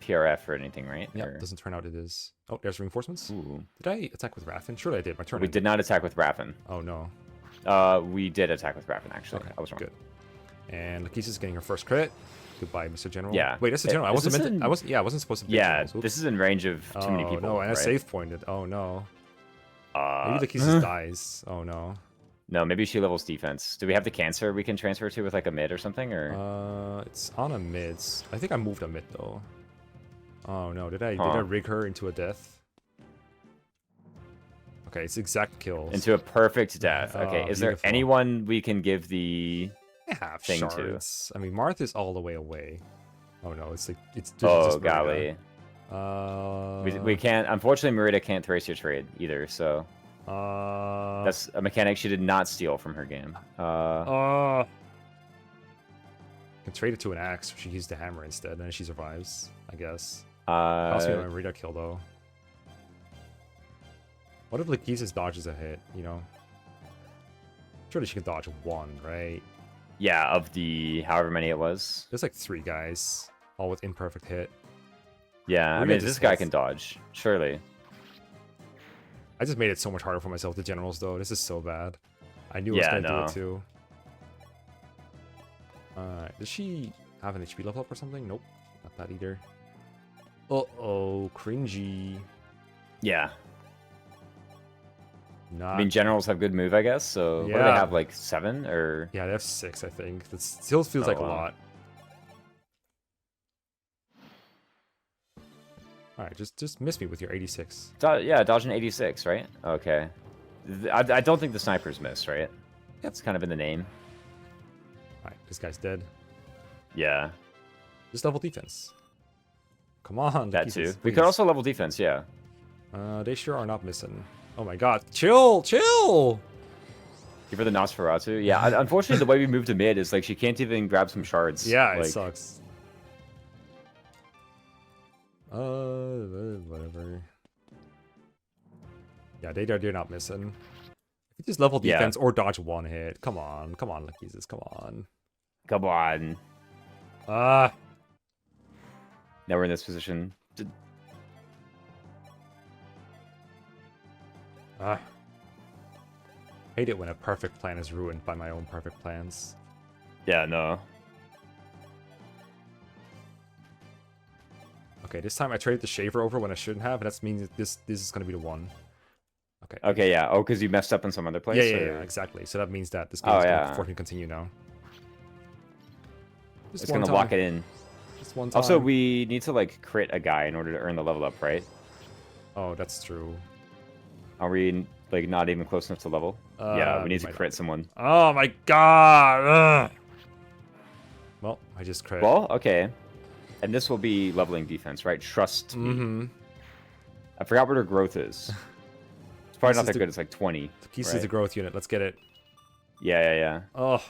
PRF or anything, right? Yeah, it doesn't turn out it is. Oh, there's reinforcements. Ooh. Did I attack with Raffin? Surely I did. My turn. We did not attack with Raffin. Oh, no. We did attack with Raffin, actually. Okay, I was wrong. Good. And Lachesis is getting her first crit. Goodbye, Mr. General. Yeah. Wait, that's the general. I wasn't supposed to be. Yeah, this is in range of too many people. No, and I save pointed. Oh, no. Maybe Lachesis dies. Oh, no. No, maybe she levels defense. Do we have the cancer we can transfer to with a mid or something, or? It's on a mid. I think I moved a mid though. Oh no, did I rig her into a death? Okay, it's exact kills. Into a perfect death. Okay, is there anyone we can give the thing shards. I mean, Martha's all the way away. Oh no, it's just golly. We can't. Unfortunately, Mareeta can't trace your trade either. So. That's a mechanic she did not steal from her game. Can trade it to an axe. She used the hammer instead, and then she survives, I guess. I also get my Mareeta kill though. What if Lachesis dodges a hit? Surely she can dodge one, right? Yeah, of the however many it was. There's 3 guys, all with imperfect hit. Yeah, I mean this guy can dodge, surely. I just made it so much harder for myself with the generals, though. This is so bad. I knew I was going to do it, too. Does she have an HP level up or something? Nope. Not that either. Uh-oh. Cringy. Yeah. I mean, generals have good move, I guess. So, what do they have, 7? Or? Yeah, they have 6, I think. That still feels like a lot. Alright, just miss me with your 86. Yeah, dodging 86, right? Okay. I don't think the snipers miss, right? That's kind of in the name. Alright, this guy's dead. Yeah. Just level defense. Come on. That too. We could also level defense, yeah. They sure are not missing. Oh my god. Chill! Give her the Nosferatu. Yeah, unfortunately, the way we move to mid is she can't even grab some shards. Yeah, it sucks. Whatever. Yeah, they're not missing. If you just level defense or dodge one hit. Come on, Lachesis, come on. Come on. Now we're in this position. Ah. Hate it when a perfect plan is ruined by my own perfect plans. Yeah, no. Okay, this time I traded the Shaver over when I shouldn't have, and that means that this is going to be the one. Okay. Okay, yeah. Oh, because you messed up in some other place? Yeah, exactly. So that means that this game is going to force me to continue now. Just it's going to lock it in. Just one time. Also, we need to, like, crit a guy in order to earn the level up, right? Oh, that's true. Are we, like, not even close enough to level? Yeah, we need to crit someone. Oh, my God! Ugh. Well, I just crit. Well, okay. And this will be leveling defense, right? Trust me. I forgot what her growth is. It's probably not that good. It's like 20. Lachesis is the growth unit. Let's get it. Yeah. Oh,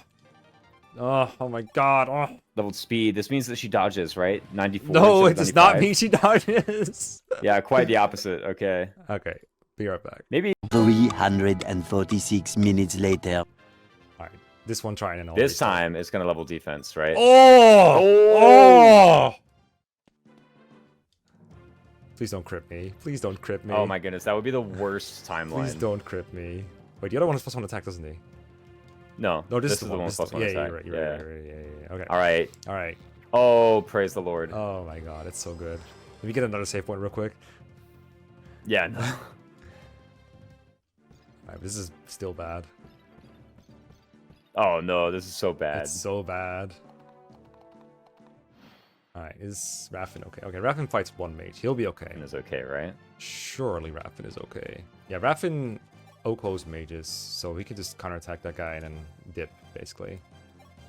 my God. Oh. Leveled speed. This means that she dodges, right? 94. No, it does not mean she dodges. Yeah, quite the opposite. Okay. Okay. Be right back. Maybe 346 minutes later. Alright. This one trying and all. This time it's going to level defense, right? Oh! Please don't crit me. Please don't crit me. Oh my goodness, that would be the worst timeline. Please don't crit me. Wait, the other one is plus one attack, doesn't he? No, this is the one plus one attack. You're right. Yeah. Okay. All right. Oh, praise the Lord. Oh my God, it's so good. Let me get another save point real quick. Yeah, no. Alright, this is still bad. Oh no, this is so bad. It's so bad. Alright, is Raffin okay? Okay, Raffin fights one mage. He'll be okay. Is okay, right? Surely Raffin is okay. Yeah, Raffin Oko's mages, so he can just counterattack that guy and then dip, basically.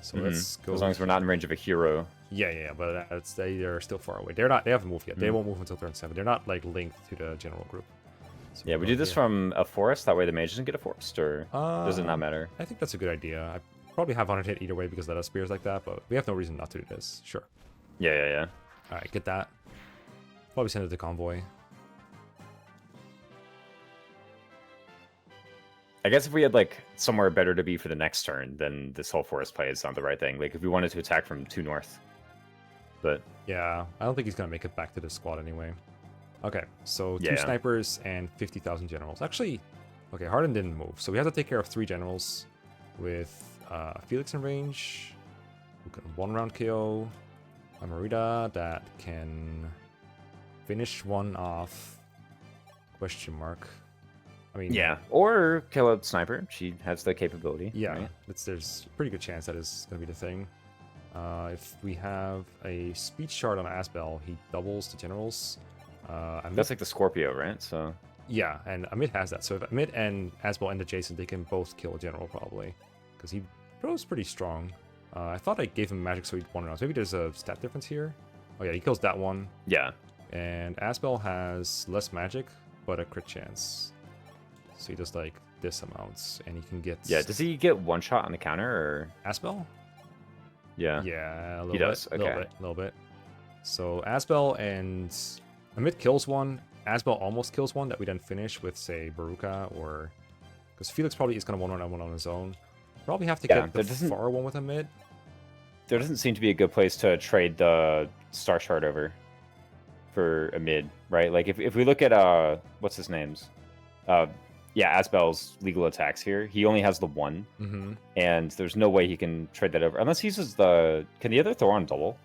So let's go. As long as we're not in range of a hero. Yeah, but they're still far away. They haven't moved yet. They won't move until turn 7. They're not like linked to the general group. So yeah, we do this from a forest. That way the mage doesn't get a forest, or does it not matter? I think that's a good idea. I probably have 100 hit either way because let us spears like that, but we have no reason not to do this. Sure. Yeah. All right, get that. Probably send it to convoy. I guess if we had like somewhere better to be for the next turn, then this whole forest play is not the right thing. Like if we wanted to attack from 2 north, but yeah, I don't think he's gonna make it back to the squad anyway. Okay, so 2 snipers and 50,000 generals. Actually, okay, Harden didn't move, so we have to take care of 3 generals with Felix in range, who can 1-round KO, a Mareeta that can finish one off. Question mark. I mean, yeah, or kill a sniper. She has the capability. Yeah, right? There's a pretty good chance that is going to be the thing. If we have a speech shard on Asbel, he doubles the generals. That's like the Scorpio, right? So yeah, and Amit has that. So if Amit and Asbel end adjacent, they can both kill a general probably, because he throws pretty strong. I thought I gave him magic so he'd 1 round. Maybe there's a stat difference here. Oh yeah, he kills that one. Yeah, and Asbel has less magic, but a crit chance. So he does like this amount, and he can get. Yeah, does he get 1 shot on the counter or Asbel? Yeah. Yeah, a little he bit. does. Okay. A little bit. So Asbel and Amit kills one. Asbel almost kills one that we then finish with, say, Baruka, or because Felix probably is going to 1-on-1 on his own. Probably have to get the far one with Amit. There doesn't seem to be a good place to trade the Star Shard over for a mid, right? Like if we look at what's his name's yeah, Asbel's legal attacks here, he only has the 1, and there's no way he can trade that over unless he uses the. Can the other throw on double?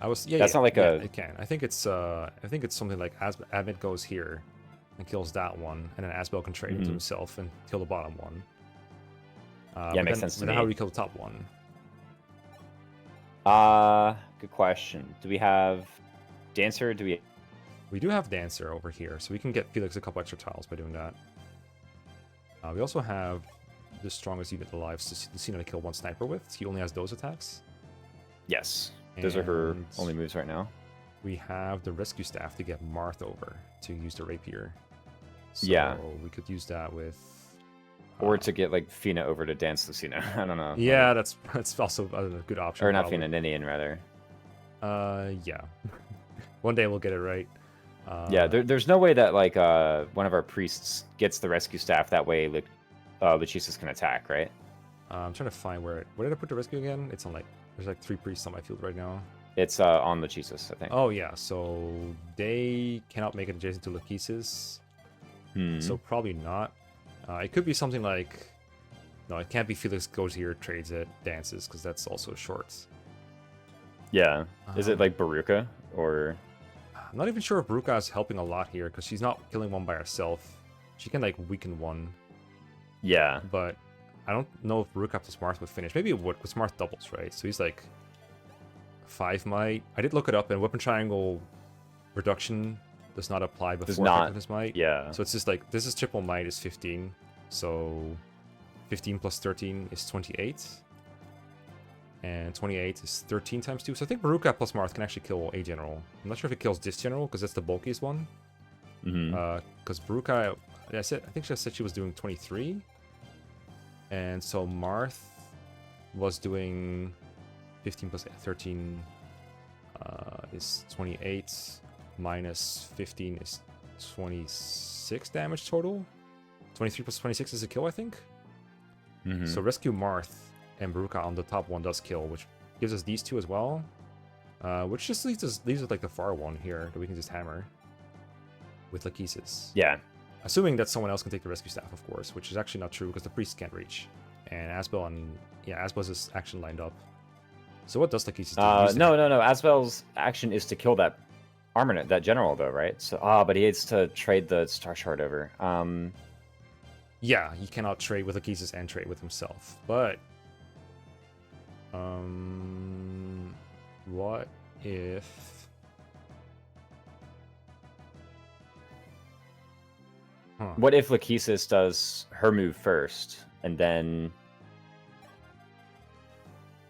That's not like it can. I think it's something like Amit goes here and kills that one, and then Asbel can trade into himself and kill the bottom one. Yeah, makes sense to me. How do we kill the top one? Good question. Do we have Dancer? Do we? We do have Dancer over here, so we can get Felix a couple extra tiles by doing that. We also have the strongest unit alive, Lucina to kill 1 sniper with. He only has those attacks. Yes, those are her only moves right now. We have the rescue staff to get Marth over to use the rapier. So yeah, we could use that with. Or to get like Fina over to dance Lucina. I don't know. Yeah, that's also a good option. Or not Fina, Ninian rather. Yeah. One day we'll get it right. Yeah, there's no way that like one of our priests gets the rescue staff. That way, like Lachesis can attack, right? I'm trying to find where did I put the rescue again? It's on like there's like 3 priests on my field right now. It's on Lachesis, I think. Oh yeah, so they cannot make it adjacent to Lachesis. So probably not. It could be something like... No, it can't be Felix goes here, trades it, dances, because that's also shorts. Yeah. Is it like Baruka or? I'm not even sure if Baruka is helping a lot here, because she's not killing one by herself. She can like weaken one. Yeah. But I don't know if Baruka plus Marth would finish. Maybe it would, because Marth doubles, right? So he's like 5 might. I did look it up, and weapon triangle reduction does not apply before effectiveness might. Yeah. So it's just like, this is triple might is 15. So 15 plus 13 is 28. And 28 is 13 times 2. So I think Baruka plus Marth can actually kill a general. I'm not sure if it kills this general, because that's the bulkiest one. Because Baruka, I think she said she was doing 23. And so Marth was doing 15 plus 13 is 28. Minus 15 is 26 damage total. 23 plus 26 is a kill, I think. So rescue Marth and Baruka on the top one does kill, which gives us these two as well. Which just leaves with like the far one here that we can just hammer with Lachesis. Yeah. Assuming that someone else can take the rescue staff, of course, which is actually not true because the priest can't reach. And Asbel Asbel's is action lined up. So what does Lachesis do? No. Asbel's action is to kill that Armament, that general though, right? So but he needs to trade the Star Shard over. Yeah, he cannot trade with Lachesis and trade with himself. But what if What if Lachesis does her move first, and then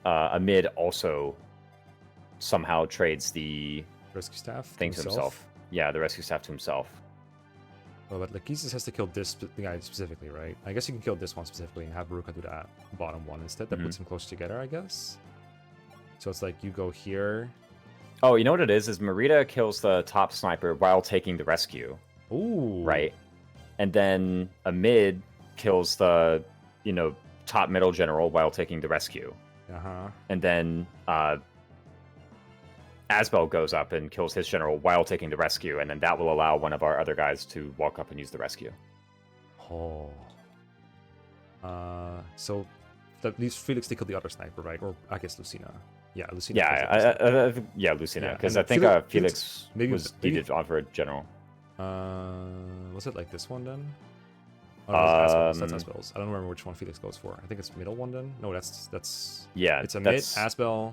Amid also somehow trades the rescue staff thing to himself? Yeah, the rescue staff to himself. Well, but Lachesis has to kill this guy specifically, right? I guess you can kill this one specifically and have Baruka do that bottom one instead. That puts them close together, I guess. So it's like you go here. Oh, you know what it is? Is Mareeta kills the top sniper while taking the rescue. Ooh. Right. And then Amid kills the, top middle general while taking the rescue. Uh-huh. And then Asbel goes up and kills his general while taking the rescue, and then that will allow one of our other guys to walk up and use the rescue. Oh. So that leaves Felix to kill the other sniper, right? Or I guess Lucina. Yeah, Lucina. Yeah, Lucina. Yeah, because I think Felix maybe was needed on for a general. Was it like this one then? Oh, that's Asbel's. I don't remember which one Felix goes for. I think it's middle one then. No, that's yeah. It's Amid, Asbel,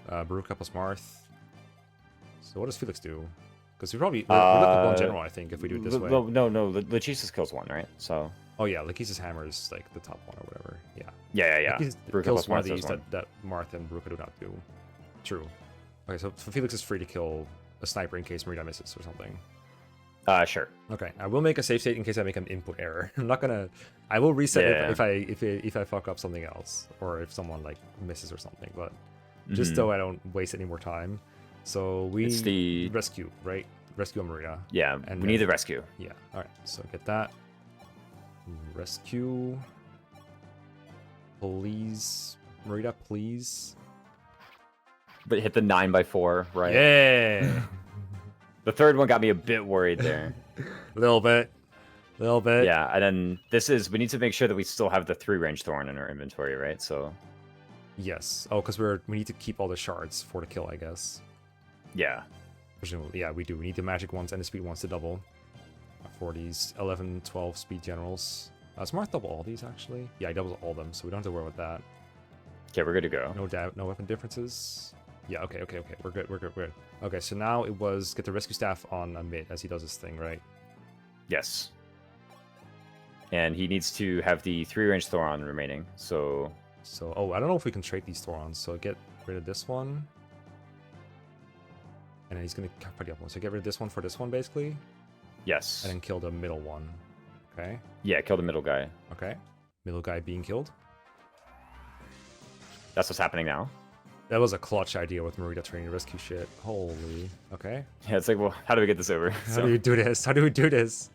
Baruka plus Marth. So what does Felix do? Because we're looking at one general, I think, if we do it this way. No, Lachesis kills one, right? So. Oh yeah, Lachesis hammers like the top one or whatever. Yeah. Yeah. Baruka kills one of these that Marth and Baruka do not do. True. Okay, so Felix is free to kill a sniper in case Mareeta misses or something. Sure. Okay, I will make a save state in case I make an input error. I'm not gonna. I will reset if I fuck up something else or if someone like misses or something. But just so I don't waste any more time. So it's the rescue, right? Rescue Mareeta. Yeah, and we need the rescue. Yeah. All right. So get that. Rescue. Please, Mareeta, please. But hit the 9x4, right? Yeah. The third one got me a bit worried there. A little bit. Yeah, and then we need to make sure that we still have the 3-range thorn in our inventory, right? So. Yes. Oh, because we need to keep all the shards for the kill, I guess. Yeah. Presumably, yeah, we do. We need the magic ones and the speed ones to double for these 11, 12 speed generals. Smart double all these, actually. Yeah, he doubles all of them, so we don't have to worry about that. Okay, we're good to go. No doubt, no weapon differences. Yeah, okay. We're good. Okay, so now it was get the rescue staff on Amid as he does his thing, right? Yes. And he needs to have the 3-range Thoron remaining, so... Oh, I don't know if we can trade these Thorons, so get rid of this one. And then he's going to put the other one. So get rid of this one for this one, basically. Yes. And then kill the middle one. Okay. Yeah, kill the middle guy. Okay. Middle guy being killed. That's what's happening now. That was a clutch idea with Mareeta training rescue shit. Holy. Okay. Yeah, it's like, well, how do we get this over? How do we do this? How do we do this?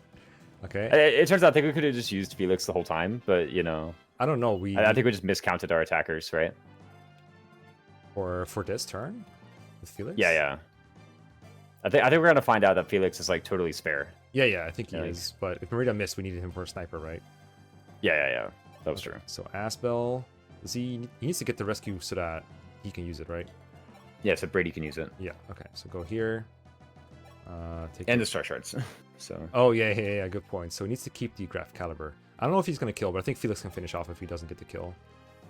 Okay. It turns out I think we could have just used Felix the whole time, but, I don't know. I think we just miscounted our attackers, right? For this turn? With Felix? Yeah. I think we're going to find out that Felix is, like, totally spare. Yeah, I think he is. But if Mareeta missed, we needed him for a sniper, right? Yeah. That was true. So Asbel, he needs to get the rescue so that he can use it, right? Yeah, so Brady can use it. Yeah. Okay. So go here. Take And the star shards. So. Oh yeah. Good point. So he needs to keep the Graph Caliber. I don't know if he's gonna kill, but I think Felix can finish off if he doesn't get the kill.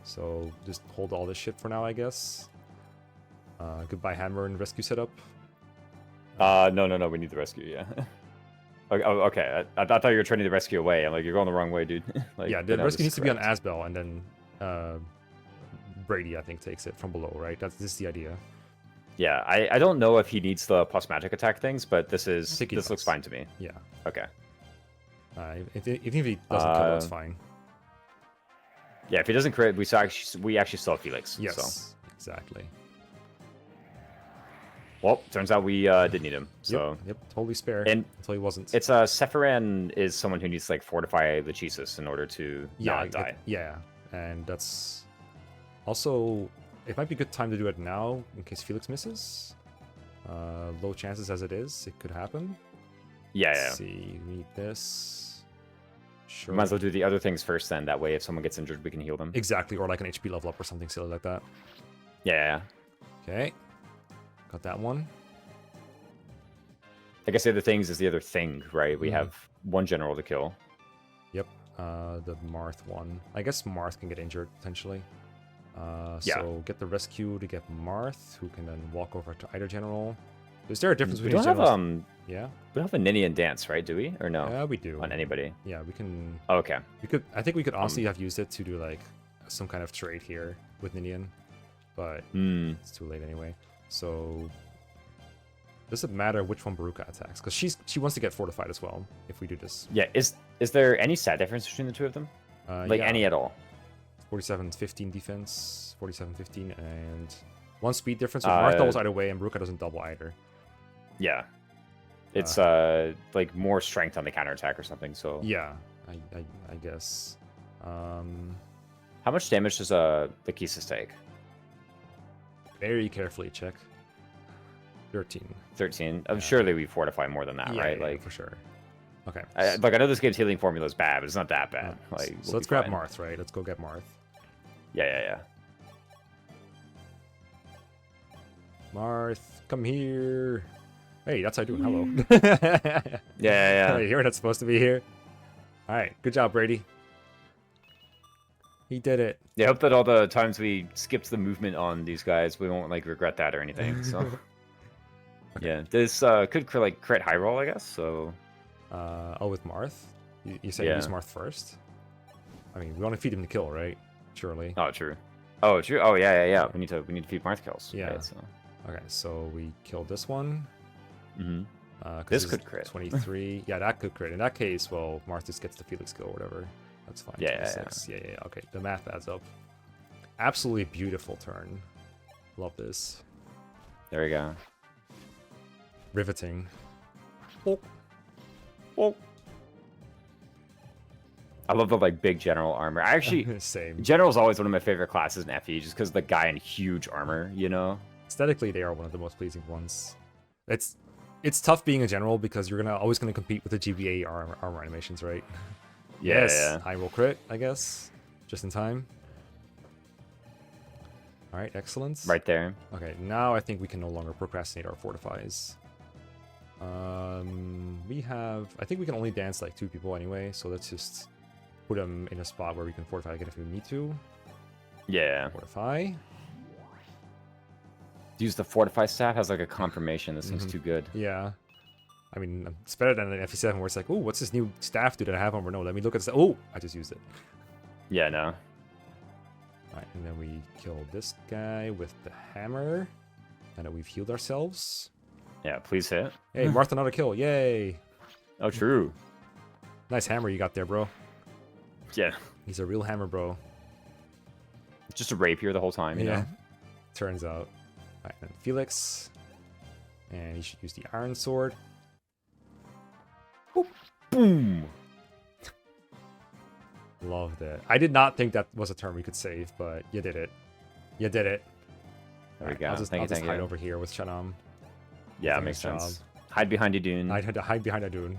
So just hold all this shit for now, I guess. Goodbye hammer and rescue setup. No. We need the rescue. Yeah. Okay. I thought you were turning the rescue away. I'm like, you're going the wrong way, dude. Like, Yeah, the no, rescue needs this to be on correct. Asbel, and then Brady, I think, takes it from below, right? This is the idea. Yeah, I don't know if he needs the plus magic attack things, but this think he looks does. fine to me. Yeah. Okay. Even if he doesn't kill, it's fine. Yeah, if he doesn't crit, we actually still have Felix. Yes, So. exactly. Well, turns out we did need him. So. Yep, totally spare. And until he wasn't. it's Sephiran is someone who needs to like fortify Lachesis in order to not die. Yeah, and that's also it might be a good time to do it now in case Felix misses. Low chances as it is, it could happen. Yeah. Let's see, we need this. Sure. Might as well do the other things first then. That way, if someone gets injured, we can heal them. Exactly, or like an HP level up or something silly like that. Yeah. Okay, got that one. I guess the other things is the other thing, right? We Mhm. have one general to kill. Yep, the Marth one. I guess Marth can get injured potentially. Yeah. So get the rescue to get Marth, who can then walk over to either general. Is there a difference We between don't have generals? Yeah, we don't have a Ninian dance, right? Do we or no? yeah, we do. On anybody? Yeah, we can. Oh, okay. We could. I think we could honestly have used it to do like some kind of trade here with Ninian, but Hmm. it's too late anyway. So does it matter which one Baruka attacks? Because she wants to get fortified as well. If we do this, Yeah. Is there any stat difference between the two of them? Like yeah, any at all? 47-15 defense, 47-15, and one speed difference. So Marth doubles either way, and Baruka doesn't double either. Yeah. It's like more strength on the counterattack or something. So Yeah, I guess. how much damage does Lachesis take? Very carefully check. 13. 13. Yeah. Surely we fortify more than that, Yeah, right? yeah, Like for sure. Okay. I know this game's healing formula is bad, but it's not that bad. Like so we'll let's be grab fine. Marth, right? Let's go get Marth. Yeah. Marth, come here. Hey, that's how I do it. Hello. Yeah. Hey, you're not supposed to be here. All right, good job, Brady. He did it. Yeah, I hope that all the times we skipped the movement on these guys, we won't like regret that or anything. So yeah, this could crit high roll, I guess. So Oh, with Marth? You said Yeah. use Marth first? I mean, we want to feed him to kill, right? Surely. oh, true. Oh, true. Oh, yeah. We need to feed Marth kills. Yeah. Right, so. Okay, so we killed this one. Mm-hmm. 'Cause This it's could crit. 23. Yeah, that could crit. In that case, well, Marth just gets the Felix kill or whatever. That's fine. Yeah. 26. Yeah. Okay, the math adds up. Absolutely beautiful turn. Love this. There we go. Riveting. Oh. I love the big general armor. I actually Same. general's always one of my favorite classes in FE, just because the guy in huge armor, you know. Aesthetically, they are one of the most pleasing ones. It's tough being a general because you're always gonna compete with the GBA armor animations, right? Yeah, Yes, yeah. high roll crit, I guess, just in time. All right, excellent. Right there. Okay, now I think we can no longer procrastinate our fortifies. I think we can only dance like 2 people anyway, so let's just put them in a spot where we can fortify again if we need to. Yeah. Fortify. Use the fortify staff as like a confirmation. This seems too good. Yeah. I mean, it's better than an FE7 where it's like, oh, what's this new staff do that I have on? No, let me look at this. Oh, I just used it. Yeah, no. All right, and then we kill this guy with the hammer. And then we've healed ourselves. Yeah, please hit. Hey, Martha, another kill. Yay. Oh, true. Nice hammer you got there, bro. Yeah. He's a real hammer, bro. Just a rapier the whole time, you know? Turns out. All right, then Felix. And he should use the iron sword. Boom! Loved it. I did not think that was a turn we could save, but you did it. You did it. There we Alright, go. I'll just, Thank I'll you. just hide over here with Shanam. Yeah, Doing makes his sense. job. Hide behind Idun. I had to hide behind Adun.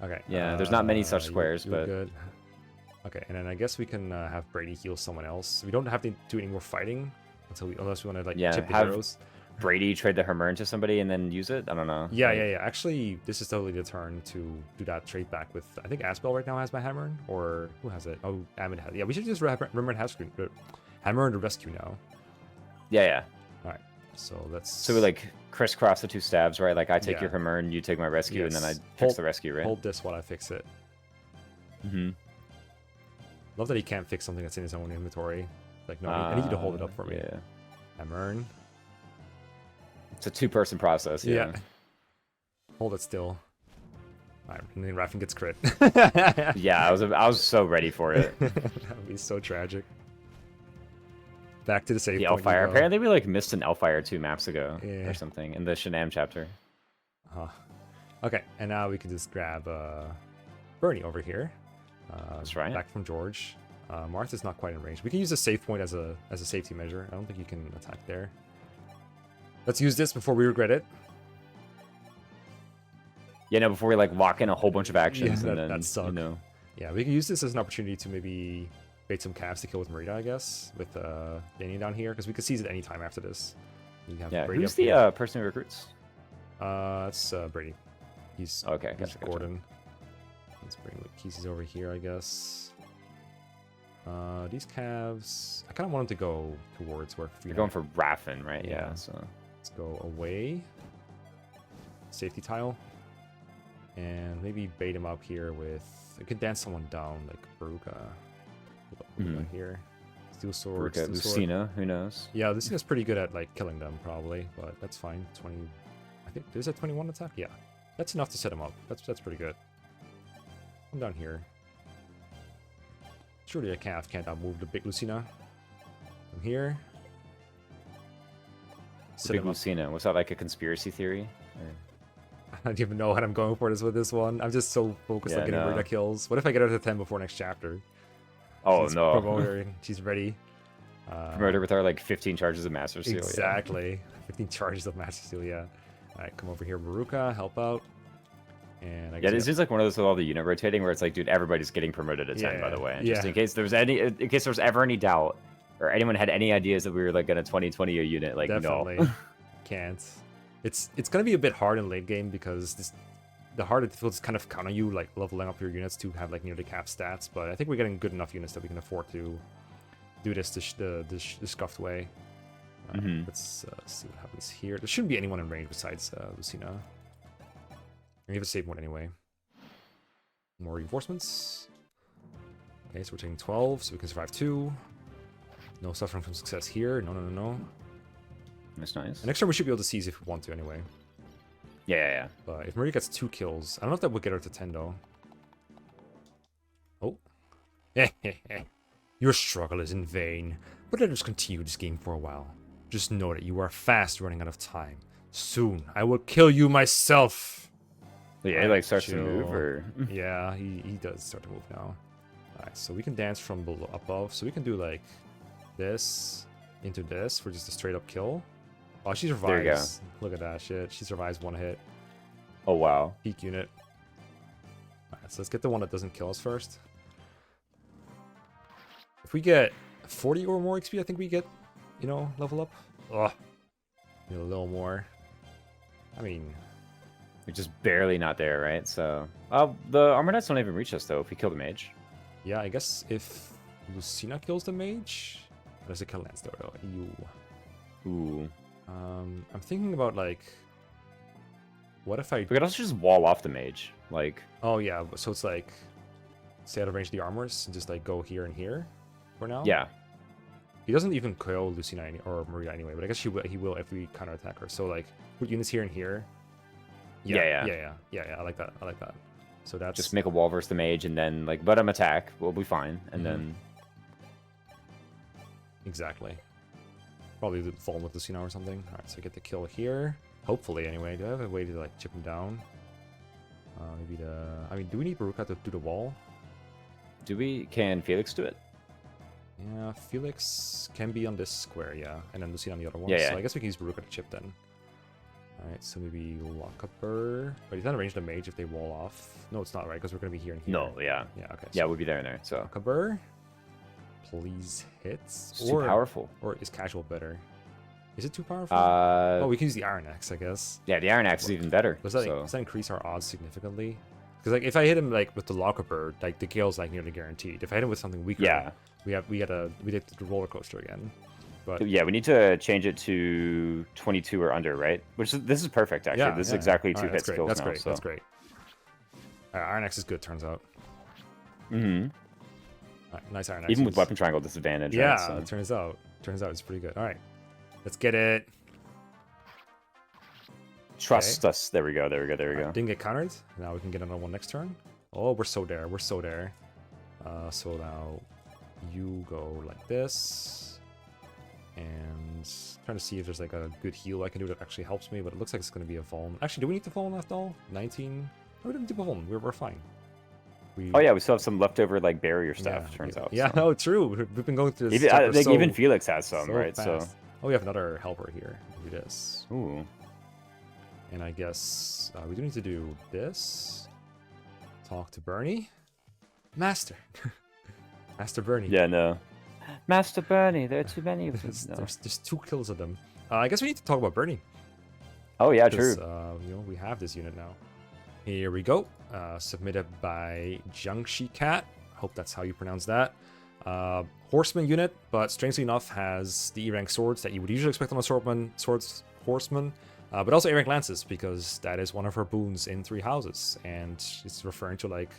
Okay. Yeah, there's not many such you- squares, you're but- good. Okay, and then I guess we can have Brady heal someone else. We don't have to do any more fighting unless we want to like Yeah, chip the have heroes. Brady trade the Hermern to somebody and then use it. I don't know. Yeah, like, yeah. Actually, this is totally the turn to do that trade back with. I think Aspel right now has my Hammer, or who has it? Oh, Amit has. Yeah, we should just remember Hammer and rescue now. Yeah, yeah. All right, so let's. So we like crisscross the 2 stabs, right? Like I take Yeah. your Hermern, you take my rescue, and then I Yes. fix the rescue, right? Hold this while I fix it. Mm-hmm. Love that he can't fix something that's in his own inventory. Like, no, I need you to hold it up for me. Yeah. Hammer. It's a 2-person process. Yeah. Hold it still. Alright, and then Raffin gets crit. Yeah, I was so ready for it. That would be so tragic. Back to the save The point. Elfire. You go. Apparently we like missed an Elfire 2 maps ago Yeah. or something in the Shanam chapter. Okay, and now we can just grab Bernie over here. That's right. Back from George. Martha's not quite in range. We can use a save point as a safety measure. I don't think you can attack there. Let's use this before we regret it. Yeah, no, before we like lock in a whole bunch of actions Yeah, and then that suck. you know. Yeah, we can use this as an opportunity to maybe bait some calves to kill with Mareeta, I guess, with Danny down here, because we could seize it any time after this. You have Yeah, Brady who's up here. the person who recruits? It's Brady. He's Okay, he's gotcha. Gordon. Let's bring Lachesis over here, I guess. These calves, I kind of want them to go towards where You're going for Raffin, right? Yeah. Yeah. So Let's go away. Safety tile. And maybe bait him up here with... I could dance someone down, like Baruka. Here. Steel sword. Ruka, Steel sword. Lucina, who knows? Yeah, Lucina's pretty good at like killing them, probably, but that's fine. 20... I think... Is that 21 attack? Yeah. That's enough to set him up. That's pretty good. Come down here. Surely a calf can't outmove the big Lucina. From here. Set Big him up. Lucina. Was that like a conspiracy theory? Or... I don't even know what I'm going for this with this one. I'm just so focused on Yeah, getting no. Mareeta kills. What if I get her to 10 before next chapter? Oh She's no! Promote her. She's ready. Promote her with our like 15 charges of Master Seal. Exactly. 15 charges of Master Steel, yeah. Alright, come over here, Baruka, help out. And I Yeah, guess this is like one of those with all the unit rotating where it's like, dude, everybody's getting promoted to 10, by Yeah, the way. yeah. Just in case there was ever any doubt, or anyone had any ideas that we were like gonna 2020 a unit, like definitely no. can't. It's gonna be a bit hard in late game because the hard difficulties kind of count on you like leveling up your units to have like nearly cap stats, but I think we're getting good enough units that we can afford to do this the scuffed way. Mhm. Let's see what happens here. There shouldn't be anyone in range besides Lucina. We have a save one anyway. More reinforcements. Okay, so we're taking 12, so we can survive 2. No suffering from success here. No. That's nice. And next turn we should be able to seize if we want to anyway. Yeah. But if Marie gets 2 kills, I don't know if that would get her to 10 though. Oh. Your struggle is in vain, but let us continue this game for a while. Just know that you are fast running out of time. Soon, I will kill you myself. Yeah, he like starts to Chill. move, or Yeah, he does start to move now. Alright, so we can dance from below, above. So we can do like this into this for just a straight up kill. Oh, she survives. There you go. Look at that shit. She survives 1 hit. oh wow. Peak unit. Alright, so let's get the one that doesn't kill us first. If we get 40 or more XP, I think we get, level up. Ugh. Need a little more. I mean, We're just barely not there, right? So, the armor knights don't even reach us though if we kill the mage. yeah, I guess if Lucina kills the mage, does it kill Lance though? Ew. Ooh. I'm thinking about like, what if I? We could also just wall off the mage, like. Oh yeah, so it's like, stay out of range of the armors and just like go here and here, for now. Yeah. He doesn't even kill Lucina or Mareeta anyway, but I guess he will if we counterattack her. So like, put units here and here. Yeah. I like that. So that's Just make a wall versus the mage, and then like let him attack. We'll be fine, and then. exactly. Probably fall with Lucina or something. All right, so get the kill here. Hopefully, anyway. Do I have a way to like chip him down? Maybe the. I mean, do we need Baruka to do the wall? Can Felix do it? Yeah, Felix can be on this square, yeah, and then Lucina on the other one. Yeah. So I guess we can use Baruka to chip then. Alright, so maybe Lockuper. But he's not range the mage if they wall off. No, it's not, right? Because we're going to be here and here. No, yeah. Yeah, okay. Yeah, we'll be there and there, so. Lockuper. Please hit. It's too powerful. Or is casual better? Is it too powerful? Oh, we can use the Iron Axe, I guess. Yeah, the Iron Axe is even better. Does that increase our odds significantly? Because like if I hit him like with the Lockuper, like the Gale's like nearly guaranteed. If I hit him with something weaker, we did the roller coaster again. But yeah, we need to change it to 22 or under, right? This is perfect actually. Yeah, this is exactly 2 hit skills That's now. great. So. That's great. Iron Axe is good, turns out. Mm-hmm. Nice Iron Axe. Even with weapon triangle disadvantage. Yeah, right? So. it turns out it's pretty good. All right, let's get it. Trust us. There we go. Didn't get countered. Now we can get another one next turn. Oh, we're so there. So now you go like this. And trying to see if there's like a good heal I can do that actually helps me, but it looks like it's going to be a Vuln. Actually, do we need to Vuln after all? 19? No, we didn't do a Vuln. We're fine. Oh yeah, we still have some leftover like barrier stuff. Turns out. Yeah, so. no, true. We've been going through this. Even Felix has some, right? Fast. So. Oh, we have another helper here. Do this. Ooh. And I guess we do need to do this. Talk to Bernie. Master. Master Bernie. Yeah, no. Master Bernie, there are too many of them. No. There's 2 kills of them. I guess we need to talk about Bernie. Oh yeah, true. We have this unit now. Here we go. Submitted by Jiangxi Cat. Hope that's how you pronounce that. Horseman unit, but strangely enough has the E-rank swords that you would usually expect on a horseman. But also A-rank lances, because that is one of her boons in 3 houses. And it's referring to like,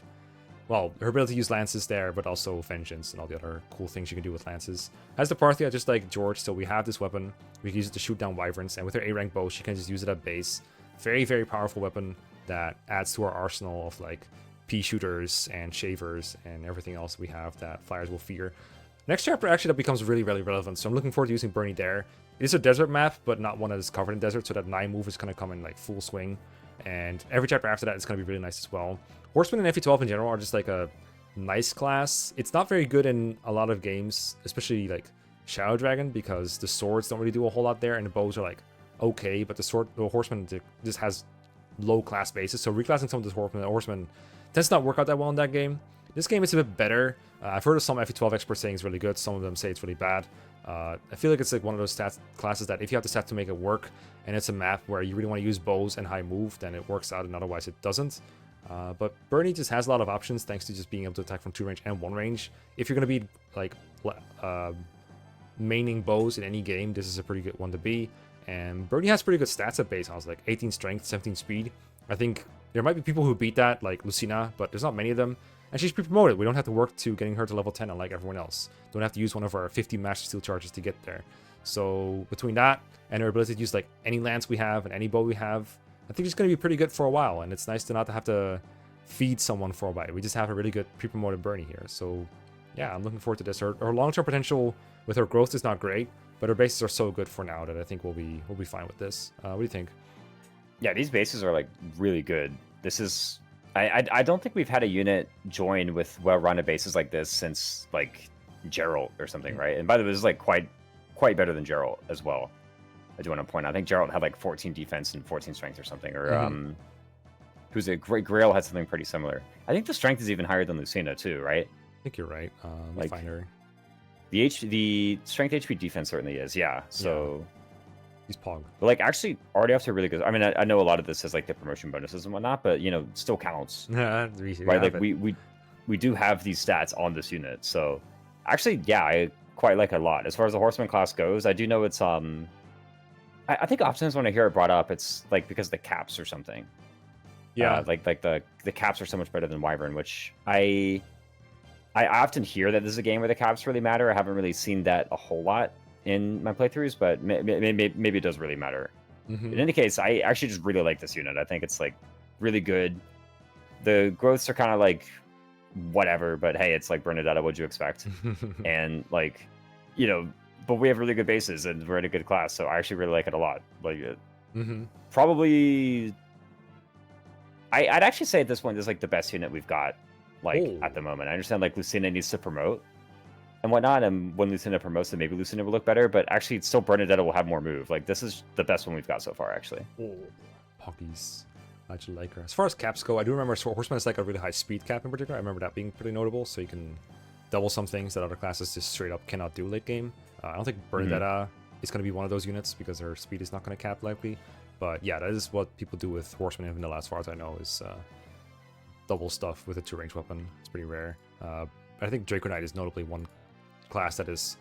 well, her ability to use lances there, but also vengeance and all the other cool things you can do with lances. As the Parthia, just like George, so we have this weapon. We can use it to shoot down wyverns, and with her A-rank bow, she can just use it at base. Very, very powerful weapon that adds to our arsenal of like pea shooters and shavers and everything else we have that flyers will fear. Next chapter, actually, that becomes really, really relevant, so I'm looking forward to using Bernie there. It is a desert map, but not one that is covered in desert, so that 9 move is going to come in like full swing. And every chapter after that is going to be really nice as well. Horsemen and FE12 in general are just like a nice class. It's not very good in a lot of games, especially like Shadow Dragon, because the swords don't really do a whole lot there, and the bows are like okay, but the horseman just has low class bases. So reclassing some of the horsemen tends to not work out that well in that game. This game is a bit better. I've heard of some FE12 experts saying it's really good. Some of them say it's really bad. I feel like it's like one of those classes that if you have the stats to make it work, and it's a map where you really want to use bows and high move, then it works out, and otherwise it doesn't. But Bernie just has a lot of options thanks to just being able to attack from 2 range and 1 range. If you're going to be like maining bows in any game, this is a pretty good one to be. And Bernie has pretty good stats at base. I was like 18 strength, 17 speed. I think there might be people who beat that, like Lucina, but there's not many of them. And she's pre-promoted. We don't have to work to getting her to level 10 unlike everyone else. Don't have to use one of our 50 Master Steel charges to get there. So between that and her ability to use like any lance we have and any bow we have, I think it's going to be pretty good for a while. And it's nice to not have to feed someone for a while. We just have a really good pre-promoted Bernie here. So yeah, I'm looking forward to this. Her long-term potential with her growth is not great, but her bases are so good for now that I think we'll be fine with this. What do you think? Yeah, these bases are like really good. This is I don't think we've had a unit join with well-rounded bases like this since like Geralt or something, right? And by the way, this is like quite better than Geralt as well. I do want to point out, I think Geralt had like 14 defense and 14 strength or something, or who's a great Grail had something pretty similar. I think the strength is even higher than Lucina too, right? I think you're right. Like, find her. The strength HP defense certainly is, yeah. So. Yeah. He's Pog. But like actually already off to a really good. I mean, I know a lot of this has like the promotion bonuses and whatnot, but you know, still counts. Right? Like we do have these stats on this unit, so actually, yeah, I quite like it a lot. As far as the horseman class goes, I do know it's I think oftentimes when I hear it brought up, it's like because of the caps or something. Yeah, like the caps are so much better than Wyvern, which I often hear that this is a game where the caps really matter. I haven't really seen that a whole lot in my playthroughs, but maybe it does really matter. In any case, I actually just really like this unit. I think it's like really good. The growths are kind of like whatever, but hey, it's like Bernadetta, what'd you expect? And like, you know, but we have really good bases and we're in a good class, so I actually really like it a lot. Like probably I'd actually say at this point this is like the best unit we've got, like at the moment. I understand like Lucina needs to promote, and whatnot, and when Lucina promotes it, maybe Lucina will look better, but actually, it's still Bernadetta will have more move. Like, this is the best one we've got so far, actually. Oh, Poggies. I actually like her. As far as caps go, I do remember Horseman is like a really high speed cap in particular. I remember that being pretty notable, so you can double some things that other classes just straight up cannot do late game. I don't think Bernadetta is going to be one of those units because her speed is not going to cap likely. But yeah, that is what people do with Horseman in vanilla, as far as I know, is double stuff with a 2-range weapon. It's pretty rare. I think Draco Knight is notably one class that is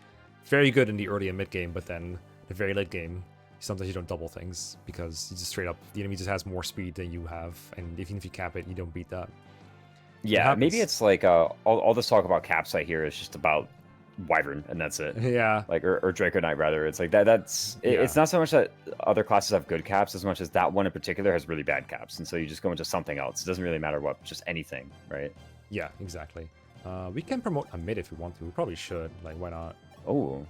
very good in the early and mid game, but then the very late game, sometimes you don't double things because you just straight up, the enemy just has more speed than you have, and even if you cap it, you don't beat that. Yeah, maybe it's like all this talk about caps I hear is just about Wyvern, and that's it. Yeah. Like, or Draco Knight, rather. It's like it's not so much that other classes have good caps as much as that one in particular has really bad caps, and so you just go into something else. It doesn't really matter what, just anything, right? Yeah, exactly. We can promote a mid if we want to. We probably should. Like, why not? Oh.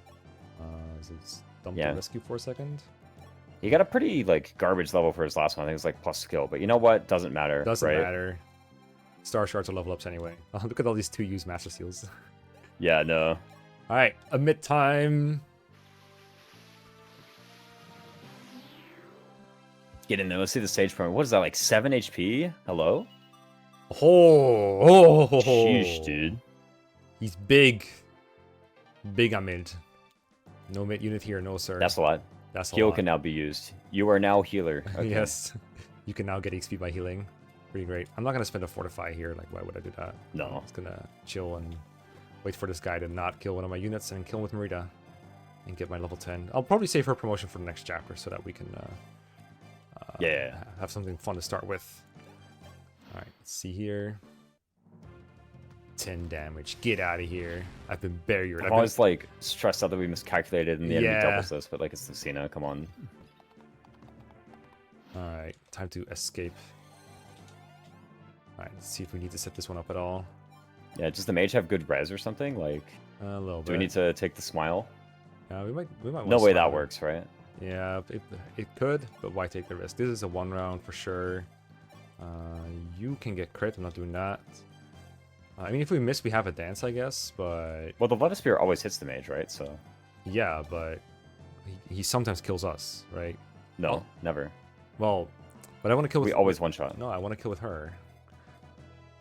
Let's dump the rescue for a second. He got a pretty, like, garbage level for his last one. I think it was, like, plus skill. But you know what? Doesn't matter, Doesn't right? matter. Star Shards are level ups anyway. Oh, look at all these 2-use Master Seals. Yeah, no. Alright, a mid time. Get in there. Let's see the stage promo. What is that, like 7 HP? Hello? Oh, Sheesh, dude. He's big. Big on mid. No mid unit here, no sir. That's a lot. That's a Heal lot. can now be used. You are now healer. Okay. Yes. You can now get XP by healing. Pretty great. I'm not going to spend a Fortify here. Like, why would I do that? No. I'm just going to chill and wait for this guy to not kill one of my units and kill him with Mareeta and get my level 10. I'll probably save her promotion for the next chapter so that we can have something fun to start with. Alright, let's see here. 10 damage. Get out of here. I've been barriered. I'm always like stressed out that we miscalculated and the enemy Yeah. doubles this, but like it's Lucina, come on. Alright, time to escape. Alright, let's see if we need to set this one up at all. Yeah, does the mage have good res or something? Like, A little bit. do we need to take the smile? We might No way that works, right? Yeah, it could, but why take the risk? This is a 1 round for sure. You can get crit. I'm not doing that. I mean, if we miss, we have a dance, I guess, but... Well, the Blood Spear always hits the mage, right? So... Yeah, but he sometimes kills us, right? No, never. Well, but I want to kill with... We always one-shot. No, I want to kill with her.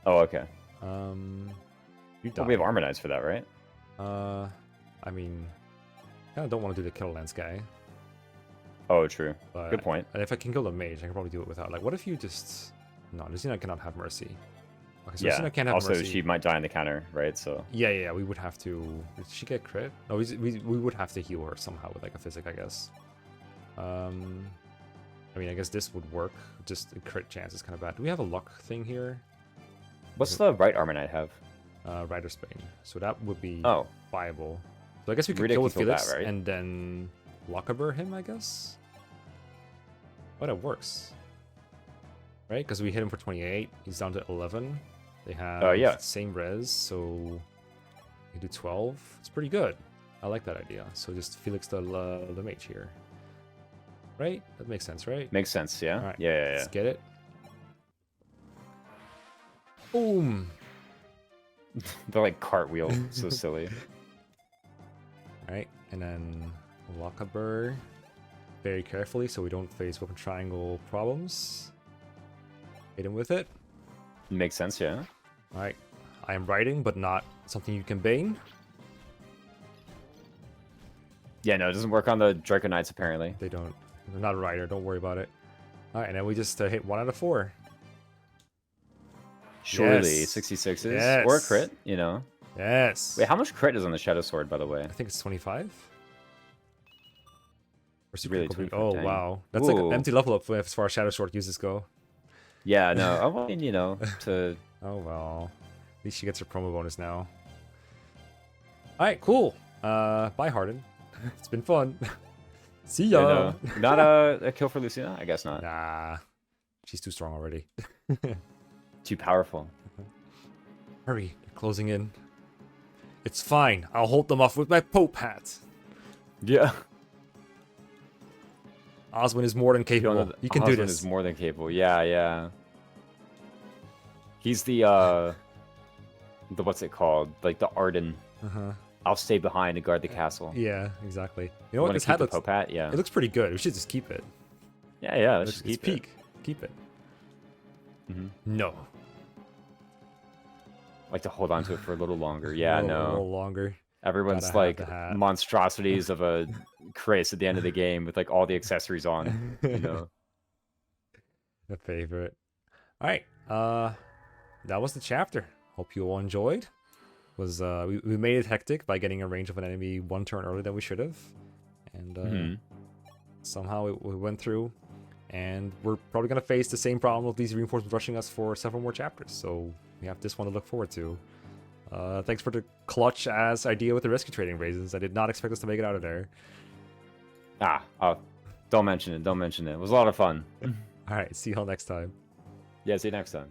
Oh, okay. You Well, we have Armor Knights for that, right? I mean, I kind of don't want to do the Kill Lance guy. Oh, true. But Good point. If I can kill the mage, I can probably do it without. Like, what if you just... No, Lucina cannot have mercy. Okay, so Lucina can't have also, mercy. she might die in the counter, right? So... Yeah, we would have to... Did she get crit? No, we would have to heal her somehow with, like, a physic, I guess. I mean, I guess this would work. Just a crit chance is kind of bad. Do we have a luck thing here? What's the right Armor Knight have? Rider's Bane. So that would be Oh. viable. So I guess we could Rita kill can with kill that, Felix right? and then Lochaber him, I guess? Oh, that works. Right? Because we hit him for 28. He's down to 11. They have same res, so we do 12. It's pretty good. I like that idea. So just Felix the mage here. Right? That makes sense, right? Makes sense, yeah? Right. Yeah. Let's get it. Boom! They're like cartwheel. So silly. Alright, and then Lochaber very carefully so we don't face weapon triangle problems. Hit him with it. Makes sense, yeah. Alright, I am riding, but not something you can bane. Yeah, no, it doesn't work on the Draco Knights, apparently. They're not a rider, don't worry about it. Alright, and then we just hit 1 out of 4. Surely, Yes. 66s. Yes. Or a crit, you know. Yes! Wait, how much crit is on the Shadow Sword, by the way? I think it's 25? Or super Really, complete. 25, Oh, dang. wow. That's like an Ooh. empty level up as far as Shadow Sword uses go. Yeah, no, I mean, you know, to... Oh, well. At least she gets her promo bonus now. Alright, cool. Bye, Harden. It's been fun. See ya! No. Not a kill for Lucina? I guess not. Nah. She's too strong already. Too powerful. Hurry, they're closing in. It's fine. I'll hold them off with my Pope hat. Yeah. Oswin is more than capable. You can do Oswin this. is more than capable. Yeah. He's the what's it called? Like the Arden. Uh-huh. I'll stay behind and guard the castle. Yeah, exactly. You know You what? want This to keep hat the looks. Pope hat? Yeah. It looks pretty good. We should just keep it. Yeah. Let's It's just keep peak. Keep it. Mm-hmm. No. Like to hold on to it for a little longer. Yeah, A no. little longer. Everyone's Gotta have like the hat. monstrosities of a Chris at the end of the game with like all the accessories on. You know. A favorite. All right. That was the chapter. Hope you all enjoyed. Was we made it hectic by getting a range of an enemy 1 turn earlier than we should have, and somehow we went through. And we're probably gonna face the same problem of these reinforcements rushing us for several more chapters. So we have this one to look forward to. Thanks for the clutch ass idea with the rescue trading raisins. I did not expect us to make it out of there. Don't mention it. Don't mention it. It was a lot of fun. All right. See y'all next time. Yeah, see you next time.